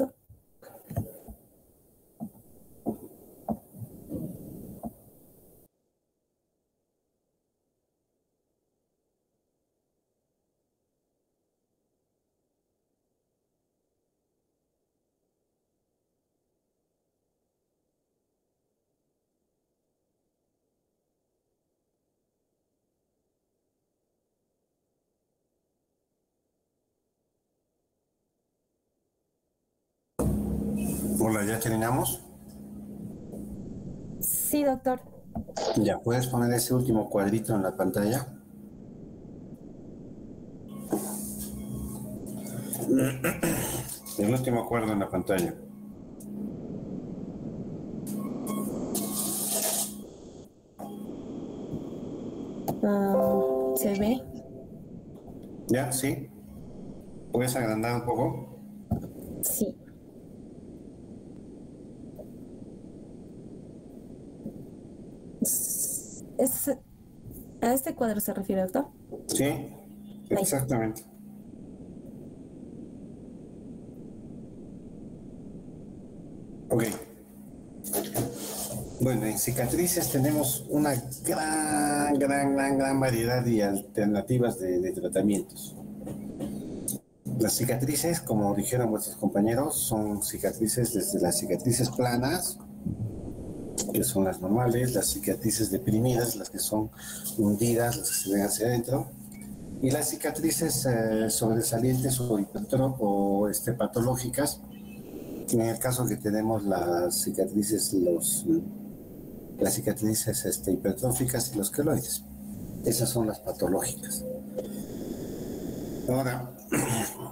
Hola, ¿ya terminamos? Sí, doctor. Ya, ¿puedes poner ese último cuadrito en la pantalla? El último cuadro en la pantalla. ¿Se ve? ¿Ya? ¿Sí? ¿Puedes agrandar un poco? Sí. ¿A este cuadro se refiere, doctor? Sí, exactamente. Ok. Bueno, en cicatrices tenemos una gran variedad de alternativas de tratamientos. Las cicatrices, como dijeron vuestros compañeros, son cicatrices desde las cicatrices planas, que son las normales, las cicatrices deprimidas, las que son hundidas, las que se ven hacia adentro, y las cicatrices sobresalientes o patológicas, en el caso que tenemos las cicatrices hipertróficas y los queloides. Esas son las patológicas. Ahora,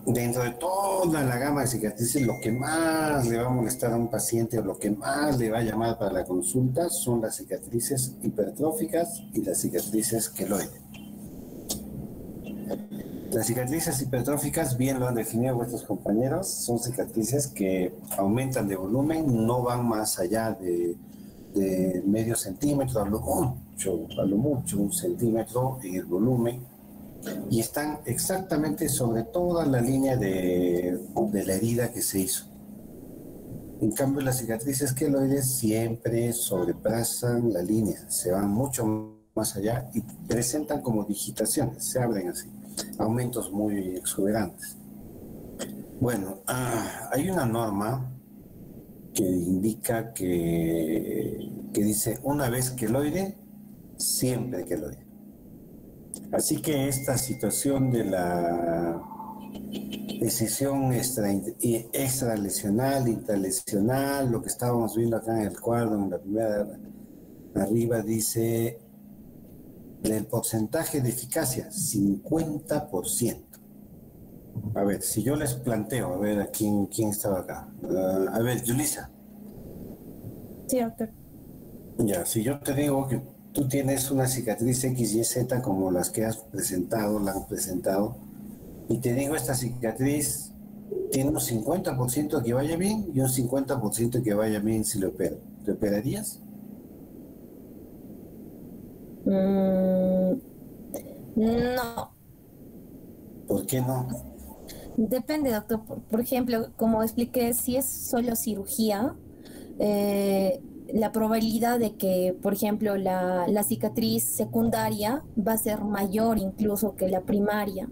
dentro de toda la gama de cicatrices, lo que más le va a molestar a un paciente o lo que más le va a llamar para la consulta son las cicatrices hipertróficas y las cicatrices queloides. Las cicatrices hipertróficas, bien lo han definido vuestros compañeros, son cicatrices que aumentan de volumen, no van más allá de medio centímetro, a lo mucho 1 centímetro en el volumen, y están exactamente sobre toda la línea de la herida que se hizo. En cambio, las cicatrices queloides siempre sobrepasan la línea, se van mucho más allá y presentan como digitaciones, se abren así, aumentos muy exuberantes. Bueno, hay una norma que indica que dice una vez queloide, siempre queloide. Así que esta situación de la decisión extralesional, intralesional, lo que estábamos viendo acá en el cuadro, en la primera arriba dice el porcentaje de eficacia, 50%. A ver, si yo les planteo, a ver, ¿a quién estaba acá? A ver, Yulisa. Sí, doctor. Ya, si yo te digo que tú tienes una cicatriz X, Y, Z como las que has presentado, la han presentado, y te digo esta cicatriz tiene un 50% que vaya bien y un 50% que vaya bien si lo opero. ¿Te operarías? No. ¿Por qué no? Depende, doctor. Por ejemplo, como expliqué, si es solo cirugía, la probabilidad de que, por ejemplo, la cicatriz secundaria va a ser mayor incluso que la primaria.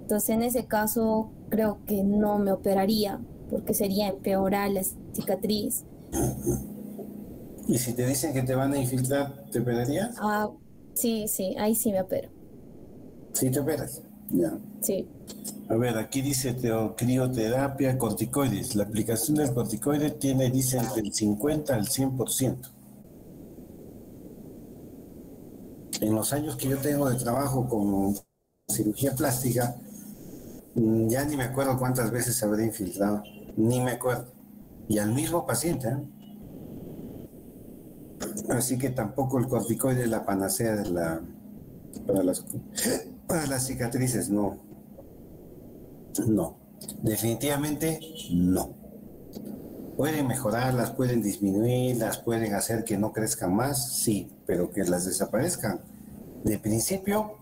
Entonces, en ese caso, creo que no me operaría, porque sería empeorar la cicatriz. ¿Y si te dicen que te van a infiltrar, te operarías? Sí, ahí sí me opero. ¿Sí te operas? Ya. Sí. A ver, aquí dice crioterapia, corticoides. La aplicación del corticoide dicen, del 50 al 100%. En los años que yo tengo de trabajo con cirugía plástica, ya ni me acuerdo cuántas veces se habrá infiltrado, ni me acuerdo. Y al mismo paciente, ¿eh? Así que tampoco el corticoide es la panacea para las cicatrices, no. No, definitivamente no. Pueden mejorarlas, pueden disminuirlas, pueden hacer que no crezcan más, sí, pero que las desaparezcan. De principio,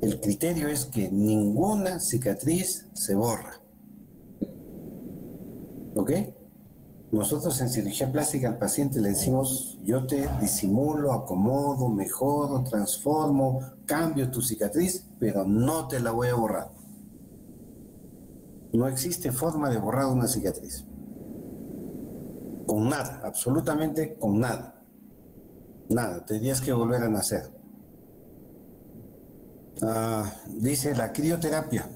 el criterio es que ninguna cicatriz se borra. ¿Ok? Nosotros en cirugía plástica al paciente le decimos, yo te disimulo, acomodo, mejoro, transformo, cambio tu cicatriz, pero no te la voy a borrar. No existe forma de borrar una cicatriz. Con nada, absolutamente con nada. Nada, tendrías que volver a nacer. Dice la crioterapia,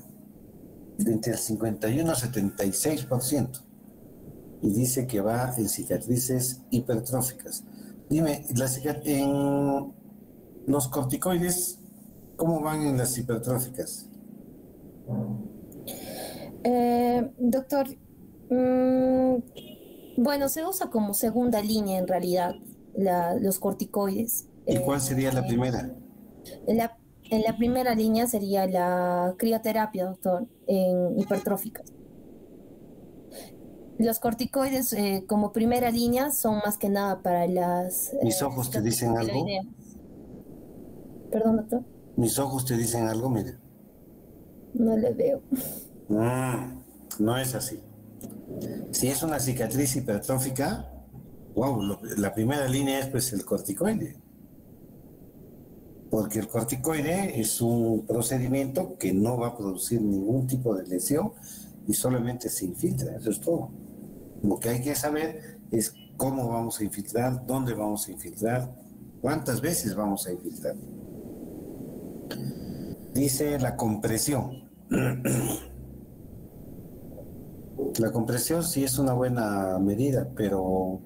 entre el 51 y 76%. Y dice que va en cicatrices hipertróficas. Dime, en los corticoides, ¿cómo van en las hipertróficas? Doctor, mm, bueno, se usa como segunda línea en realidad los corticoides. ¿Y cuál sería la En, primera? en la, en la primera línea sería la crioterapia, doctor, en hipertróficas. Los corticoides como primera línea son más que nada para las ¿Mis ojos te dicen algo? amiloideas. Perdón, doctor, ¿Mis ojos te dicen algo? Mire. no le veo. No es así. Si es una cicatriz hipertrófica, wow, la primera línea es pues el corticoide. Porque el corticoide es un procedimiento que no va a producir ningún tipo de lesión y solamente se infiltra, eso es todo. Lo que hay que saber es cómo vamos a infiltrar, dónde vamos a infiltrar, cuántas veces vamos a infiltrar. Dice la compresión. La compresión sí es una buena medida, pero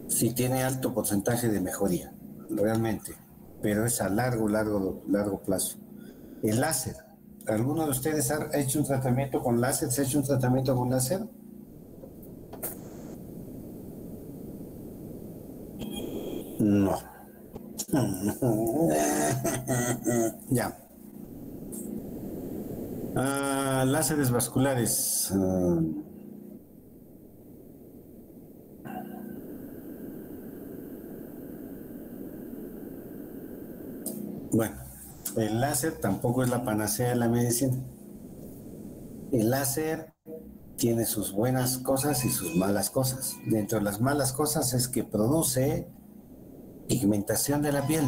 sí tiene alto porcentaje de mejoría, realmente, pero es a largo plazo. El láser. ¿Alguno de ustedes ha hecho un tratamiento con láser? ¿Se ha hecho un tratamiento con láser? No. Ya. Láseres vasculares. Bueno, el láser tampoco es la panacea de la medicina. El láser tiene sus buenas cosas y sus malas cosas. Dentro de las malas cosas es que produce pigmentación de la piel.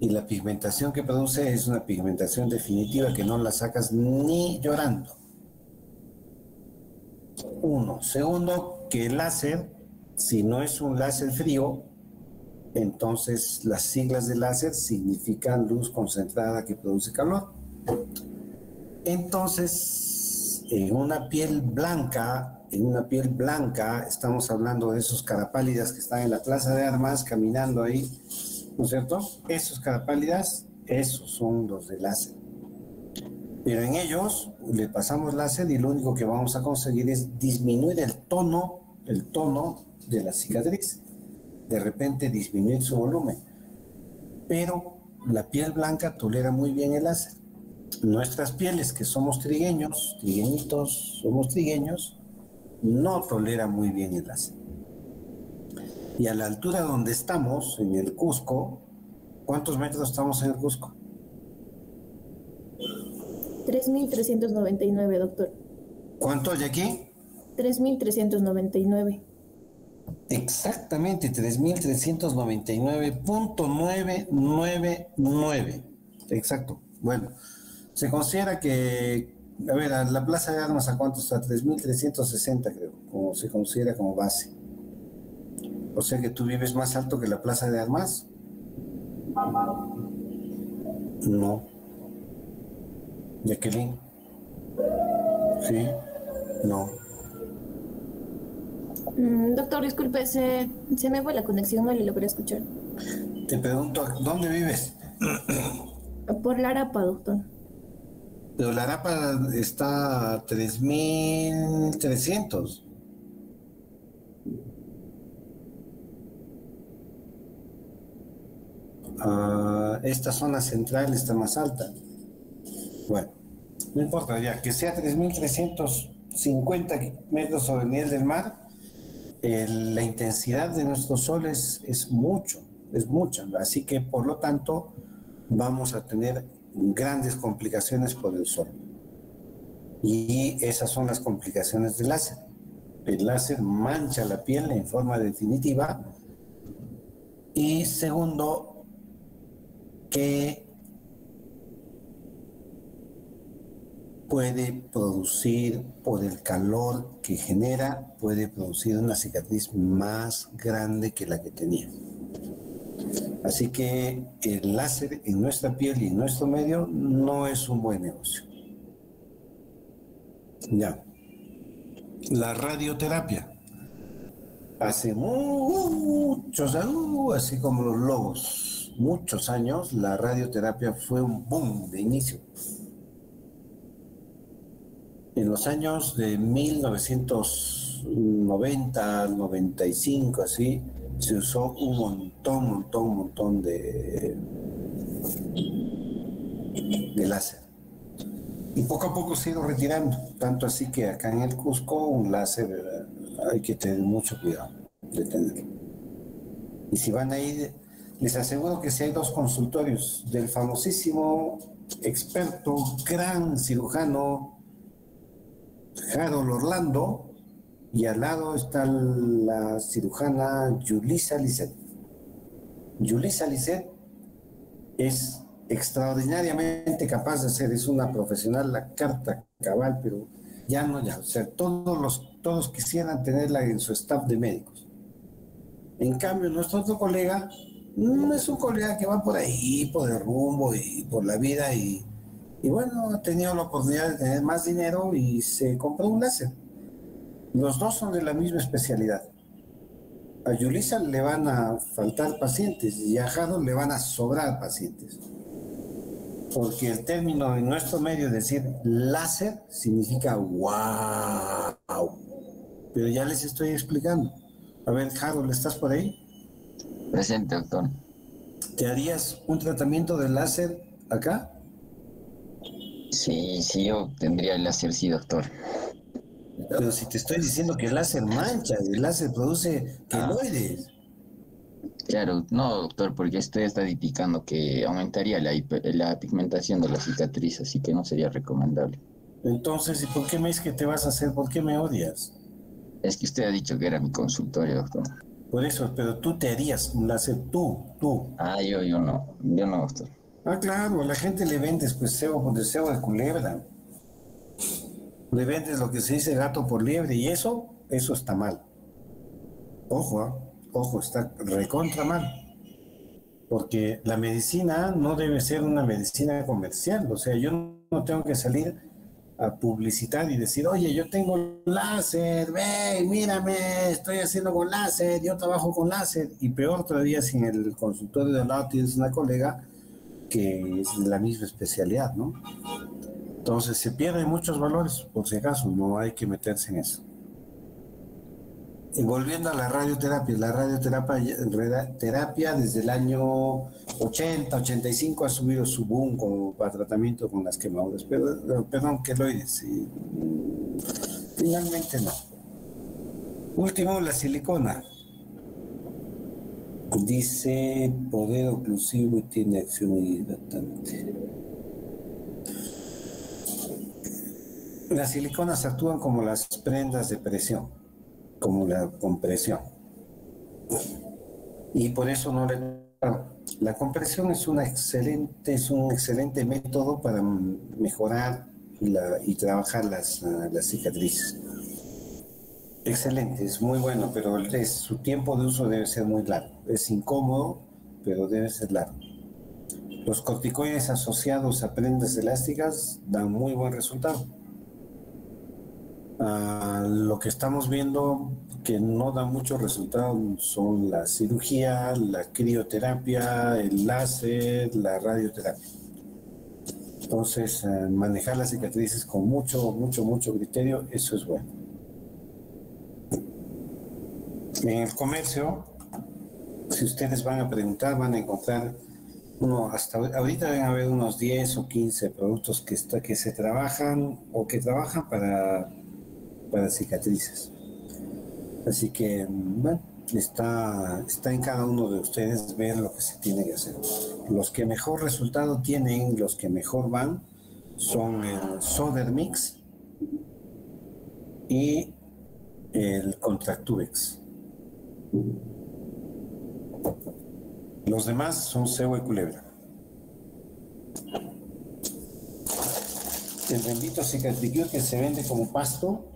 Y la pigmentación que produce es una pigmentación definitiva que no la sacas ni llorando. Uno. Segundo, que el láser, si no es un láser frío, entonces las siglas de láser significan luz concentrada que produce calor. Entonces, en una piel blanca, estamos hablando de esos carapálidas que están en la Plaza de Armas caminando ahí, ¿no es cierto? Esos carapálidas, esos son los de láser. Pero en ellos le pasamos láser y lo único que vamos a conseguir es disminuir el tono de la cicatriz. De repente disminuir su volumen. Pero la piel blanca tolera muy bien el láser. Nuestras pieles, que somos somos trigueños, no tolera muy bien el láser. Y a la altura donde estamos, en el Cusco, ¿cuántos metros estamos en el Cusco? 3.399, doctor. ¿Cuánto hay aquí? 3.399. Exactamente, 3.399.999. Exacto. Bueno, se considera que, a ver, a la Plaza de Armas, ¿a cuánto está? 3.360, creo, como se considera como base. O sea que tú vives más alto que la Plaza de Armas. No. Jacqueline. Sí. No. Doctor, disculpe, se me fue la conexión, no le logré escuchar. Te pregunto, ¿dónde vives? Por la Arapa, doctor. Pero la Arapa está a 3.300. Esta zona central está más alta. Bueno, no importa ya, que sea 3.350 metros sobre el nivel del mar, la intensidad de nuestro sol es mucha, así que por lo tanto vamos a tener grandes complicaciones por el sol. Y esas son las complicaciones del láser. El láser mancha la piel en forma definitiva. Y segundo, que puede producir, por el calor que genera, puede producir una cicatriz más grande que la que tenía. Así que el láser en nuestra piel y en nuestro medio no es un buen negocio. Ya. La radioterapia. Hace muchos años, así como los lobos, muchos años, la radioterapia fue un boom de inicio. En los años de 1990 al 95, así, se usó un montón de láser. Y poco a poco se ha ido retirando, tanto así que acá en el Cusco un láser hay que tener mucho cuidado de tenerlo. Y si van a ir, les aseguro que si hay 2 consultorios del famosísimo, experto, gran cirujano Harold Orlando, y al lado está la cirujana Yulisa Lisset. Yulisa Lisset es extraordinariamente capaz de hacer, es una profesional, la carta cabal, pero ya no, o sea, todos quisieran tenerla en su staff de médicos. En cambio, nuestro otro colega no es un colega que va por ahí, por el rumbo y por la vida, y bueno, ha tenido la oportunidad de tener más dinero y se compró un láser. Los dos son de la misma especialidad. A Yulisa le van a faltar pacientes y a Harold le van a sobrar pacientes. Porque el término en nuestro medio, decir láser, significa wow. Pero ya les estoy explicando. A ver, Harold, ¿estás por ahí? Presente, doctor. ¿Te harías un tratamiento de láser acá? Sí, yo tendría el láser, sí, doctor. Pero si te estoy diciendo que el láser mancha, el láser produce queloides. Claro, no, doctor, porque usted está indicando que aumentaría la pigmentación de la cicatriz, así que no sería recomendable. Entonces, ¿y por qué me dices que te vas a hacer? ¿Por qué me odias? Es que usted ha dicho que era mi consultorio, doctor. Por eso, pero tú te harías un láser, tú. Yo no, doctor. Ah, claro, a la gente le vendes pues cebo de culebra. Le vendes lo que se dice gato por liebre, y eso está mal. Ojo, está recontra mal. Porque la medicina no debe ser una medicina comercial. O sea, yo no tengo que salir a publicitar y decir, oye, yo tengo láser, ve, mírame, estoy haciendo con láser, yo trabajo con láser. Y peor todavía si en el consultorio de al lado tienes una colega que es de la misma especialidad, ¿no? Entonces se pierden muchos valores, por si acaso, no hay que meterse en eso. Y volviendo a la radioterapia desde el año 80, 85 ha subido su boom como para tratamiento con las quemaduras. Perdón, queloides. Sí. Finalmente no. Último, la silicona. Dice poder oclusivo y tiene acción hidratante. Las siliconas actúan como las prendas de presión, como la compresión. Y por eso no le... La compresión es un excelente método para mejorar y trabajar las cicatrices. Excelente, es muy bueno, pero su tiempo de uso debe ser muy largo. Es incómodo, pero debe ser largo. Los corticoides asociados a prendas elásticas dan muy buen resultado. Lo que estamos viendo que no da mucho resultado son la cirugía, la crioterapia, el láser, la radioterapia. Entonces, manejar las cicatrices con mucho criterio, eso es bueno. En el comercio, si ustedes van a preguntar, van a encontrar hasta ahorita deben haber unos 10 o 15 productos que se trabajan o que trabajan para cicatrices. Así que, bueno, está en cada uno de ustedes ver lo que se tiene que hacer. Los que mejor resultado tienen, los que mejor van, son el Sodermix y el Contractubex. Los demás son cebo y culebra. El bendito Cicatricure que se vende como pasto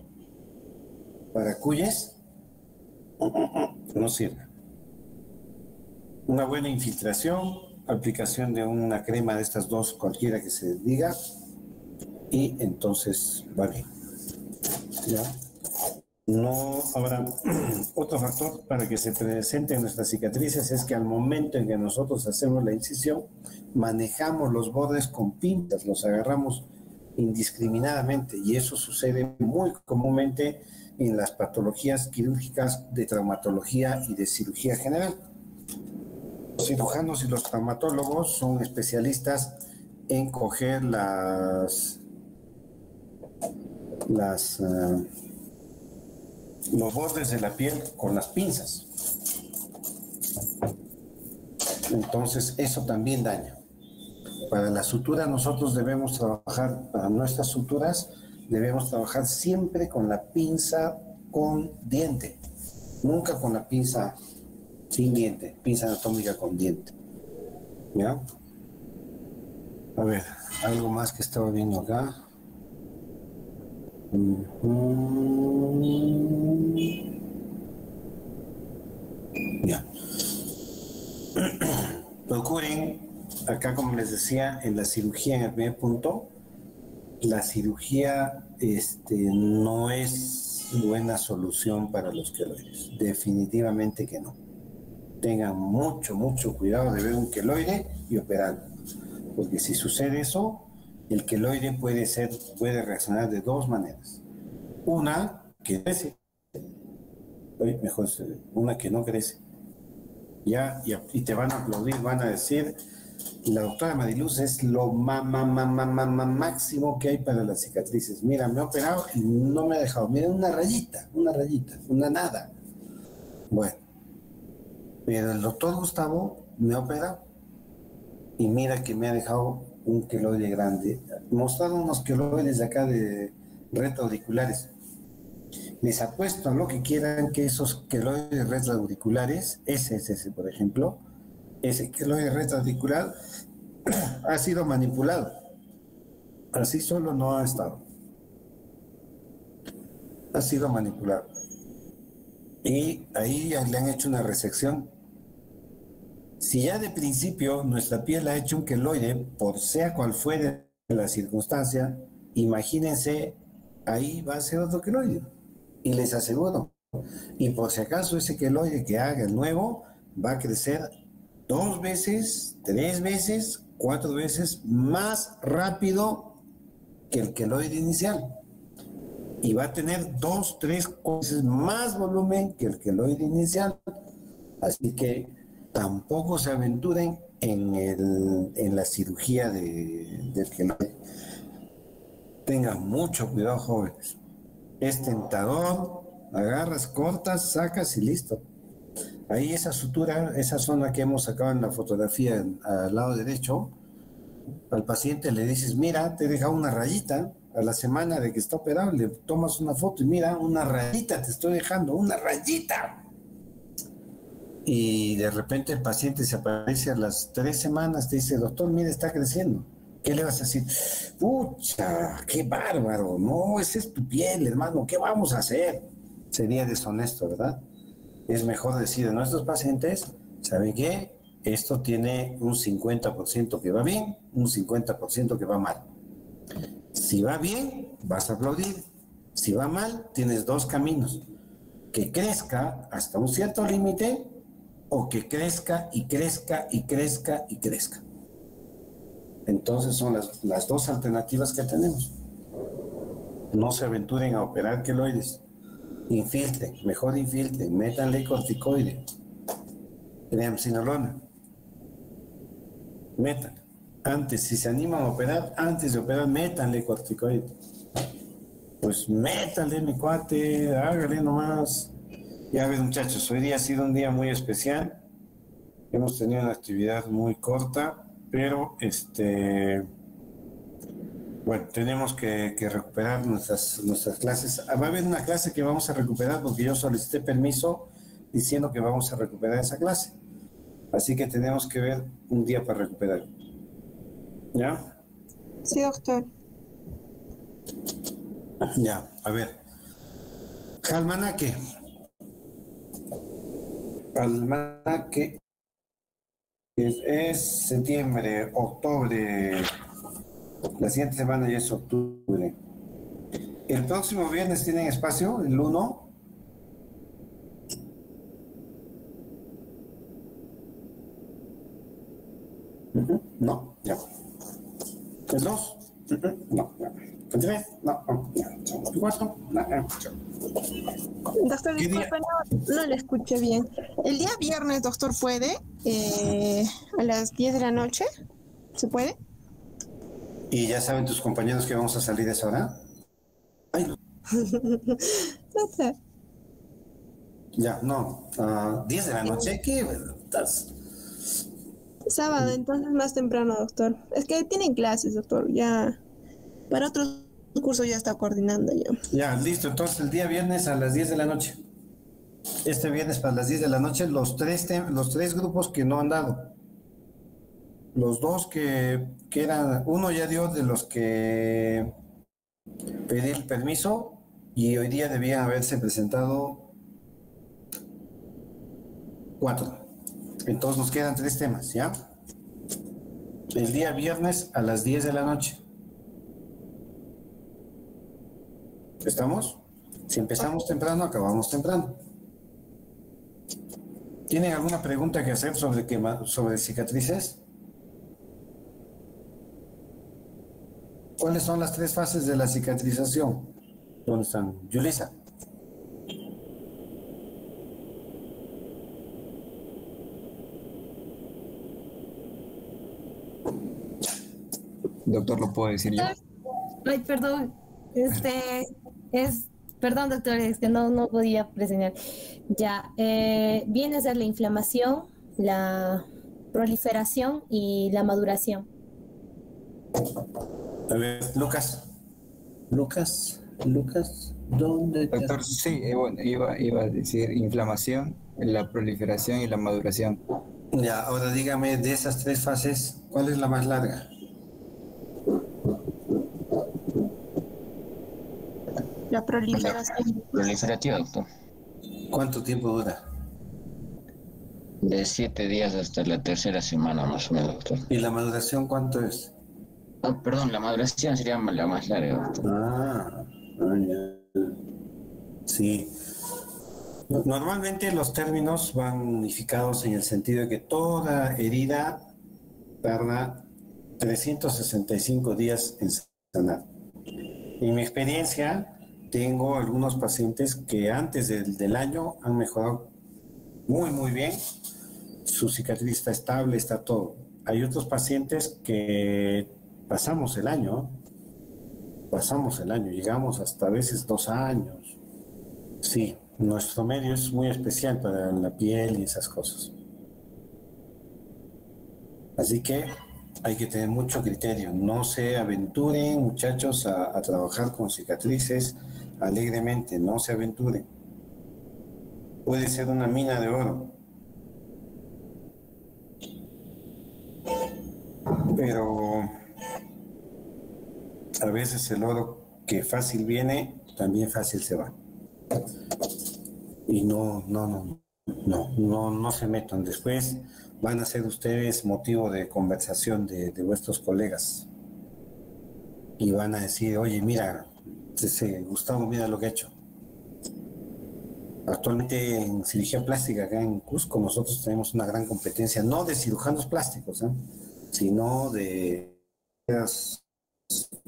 para cuyes no sirve. Una buena infiltración, aplicación de una crema de estas dos, cualquiera que se diga, y entonces va bien. ¿Ya? No habrá otro factor para que se presenten nuestras cicatrices, es que al momento en que nosotros hacemos la incisión, manejamos los bordes con pinzas, los agarramos indiscriminadamente, y eso sucede muy comúnmente en las patologías quirúrgicas de traumatología y de cirugía general. Los cirujanos y los traumatólogos son especialistas en coger los bordes de la piel con las pinzas. Entonces eso también daña. Para la sutura nosotros debemos trabajar, para nuestras suturas debemos trabajar siempre con la pinza con diente, nunca con la pinza sin diente, pinza anatómica con diente. ¿Ya? A ver, algo más que estaba viendo acá. Ya. Procuren, acá como les decía, en la cirugía, en el primer punto, la cirugía no es buena solución para los queloides. Definitivamente que no. Tengan mucho, mucho cuidado de ver un queloide y operarlo. Porque si sucede eso, el queloide puede reaccionar de dos maneras. Una que crece, una que no crece. Y te van a aplaudir, van a decir, la doctora Mariluz es lo máximo que hay para las cicatrices. Mira, me ha operado y no me ha dejado. Mira, una rayita, una nada. Bueno, pero el doctor Gustavo me ha operado y mira que me ha dejado un queloide grande. Mostraron unos queloides de acá de retroauriculares. Les apuesto a lo que quieran que esos queloides retroauriculares, ese por ejemplo, ese queloide retroauricular ha sido manipulado. Así solo no ha estado. Ha sido manipulado. Y ahí ya le han hecho una resección. Si ya de principio nuestra piel ha hecho un queloide, por sea cual fuere la circunstancia, imagínense, ahí va a ser otro queloide. Y les aseguro, y por si acaso ese queloide que haga el nuevo va a crecer 2 veces, 3 veces, 4 veces más rápido que el queloide inicial. Y va a tener 2, 3 veces más volumen que el queloide inicial. Así que tampoco se aventuren en la cirugía del queloide. Tengan mucho cuidado, jóvenes. Es tentador, agarras, cortas, sacas y listo. Ahí esa sutura, esa zona que hemos sacado en la fotografía al lado derecho, al paciente le dices, mira, te he dejado una rayita. A la semana de que está operado, le tomas una foto y mira, una rayita te estoy dejando, una rayita. Y de repente el paciente se aparece a las 3 semanas, te dice, doctor, mira, está creciendo. ¿Qué le vas a decir? Pucha, qué bárbaro, no, esa es tu piel, hermano, ¿qué vamos a hacer? Sería deshonesto, ¿verdad? Es mejor decir a nuestros pacientes, ¿saben qué? Esto tiene un 50% que va bien, un 50% que va mal. Si va bien, vas a aplaudir. Si va mal, tienes 2 caminos. Que crezca hasta un cierto límite o que crezca y crezca y crezca y crezca. Entonces son las 2 alternativas que tenemos. No se aventuren a operar queloides. Infiltren, mejor infiltren, métanle corticoide, triamcinolona. Metan. Antes, si se animan a operar, antes de operar, métanle corticoide. Pues métanle, mi cuate, hágale nomás. Ya ves, muchachos, hoy día ha sido un día muy especial. Hemos tenido una actividad muy corta, pero bueno, tenemos que recuperar nuestras clases. Va a haber una clase que vamos a recuperar porque yo solicité permiso diciendo que vamos a recuperar esa clase. Así que tenemos que ver un día para recuperar. ¿Ya? Sí, doctor. Ya, a ver. Almanaque. Almanaque es septiembre, octubre. La siguiente semana ya es octubre. El próximo viernes tienen espacio, el 1. No, ya. El 2. No, no. 23, no, no, 24, no, no. Doctor, disculpe, no le escuché bien. El día viernes, doctor, ¿puede? A las 10 de la noche, ¿se puede? ¿Y ya saben tus compañeros que vamos a salir a esa hora? Ay, No sé. ya, no. 10 de la noche, ¿qué? Estás... Sábado, entonces más temprano, doctor. Es que tienen clases, doctor. Ya. Para otros cursos ya está coordinando ya. Ya, listo. Entonces, el día viernes a las 10 de la noche. Este viernes para las 10 de la noche, los tres grupos que no han dado. Los dos que eran, uno ya dio de los que pedí el permiso y hoy día debían haberse presentado 4. Entonces nos quedan 3 temas, ¿ya? El día viernes a las 10 de la noche. ¿Estamos? Si empezamos temprano, acabamos temprano. ¿Tienen alguna pregunta que hacer sobre cicatrices? ¿Cuáles son las 3 fases de la cicatrización? ¿Dónde están? Yulisa. Doctor, ¿lo puedo decir yo? Ay, perdón. Perdón, doctor, es que no podía presenciar. Ya, viene a ser la inflamación, la proliferación y la maduración. A ver, Lucas, ¿dónde está? Doctor, sí, bueno, iba a decir inflamación, la proliferación y la maduración. Ya, ahora dígame, de esas 3 fases, ¿cuál es la más larga? La proliferación. Proliferativa, doctor. ¿Cuánto tiempo dura? De 7 días hasta la tercera semana, más o menos, doctor. ¿Y la maduración cuánto es? Perdón, la maduración sería la más larga, doctor. Ya. Sí. Normalmente los términos van unificados en el sentido de que toda herida tarda 365 días en sanar. En mi experiencia, tengo algunos pacientes que antes del año han mejorado muy, muy bien. Su cicatriz está estable, está todo. Hay otros pacientes que pasamos el año, llegamos hasta a veces 2 años. Sí, nuestro medio es muy especial para la piel y esas cosas. Así que hay que tener mucho criterio. No se aventuren, muchachos, a trabajar con cicatrices alegremente. No se aventuren. Puede ser una mina de oro. Pero a veces el oro que fácil viene, también fácil se va. Y no se metan. Después van a ser ustedes motivo de conversación de vuestros colegas. Y van a decir, oye, mira, Gustavo, mira lo que ha hecho. Actualmente en cirugía plástica acá en Cusco nosotros tenemos una gran competencia, no de cirujanos plásticos, sino de las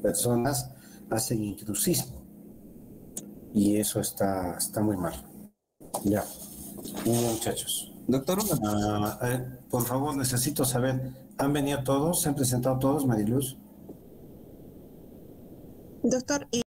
personas hacen intrusismo. Y eso está muy mal. Ya. Muy bien, muchachos. Doctor, por favor, necesito saber, ¿han venido todos? ¿Se han presentado todos, Mariluz? Doctor,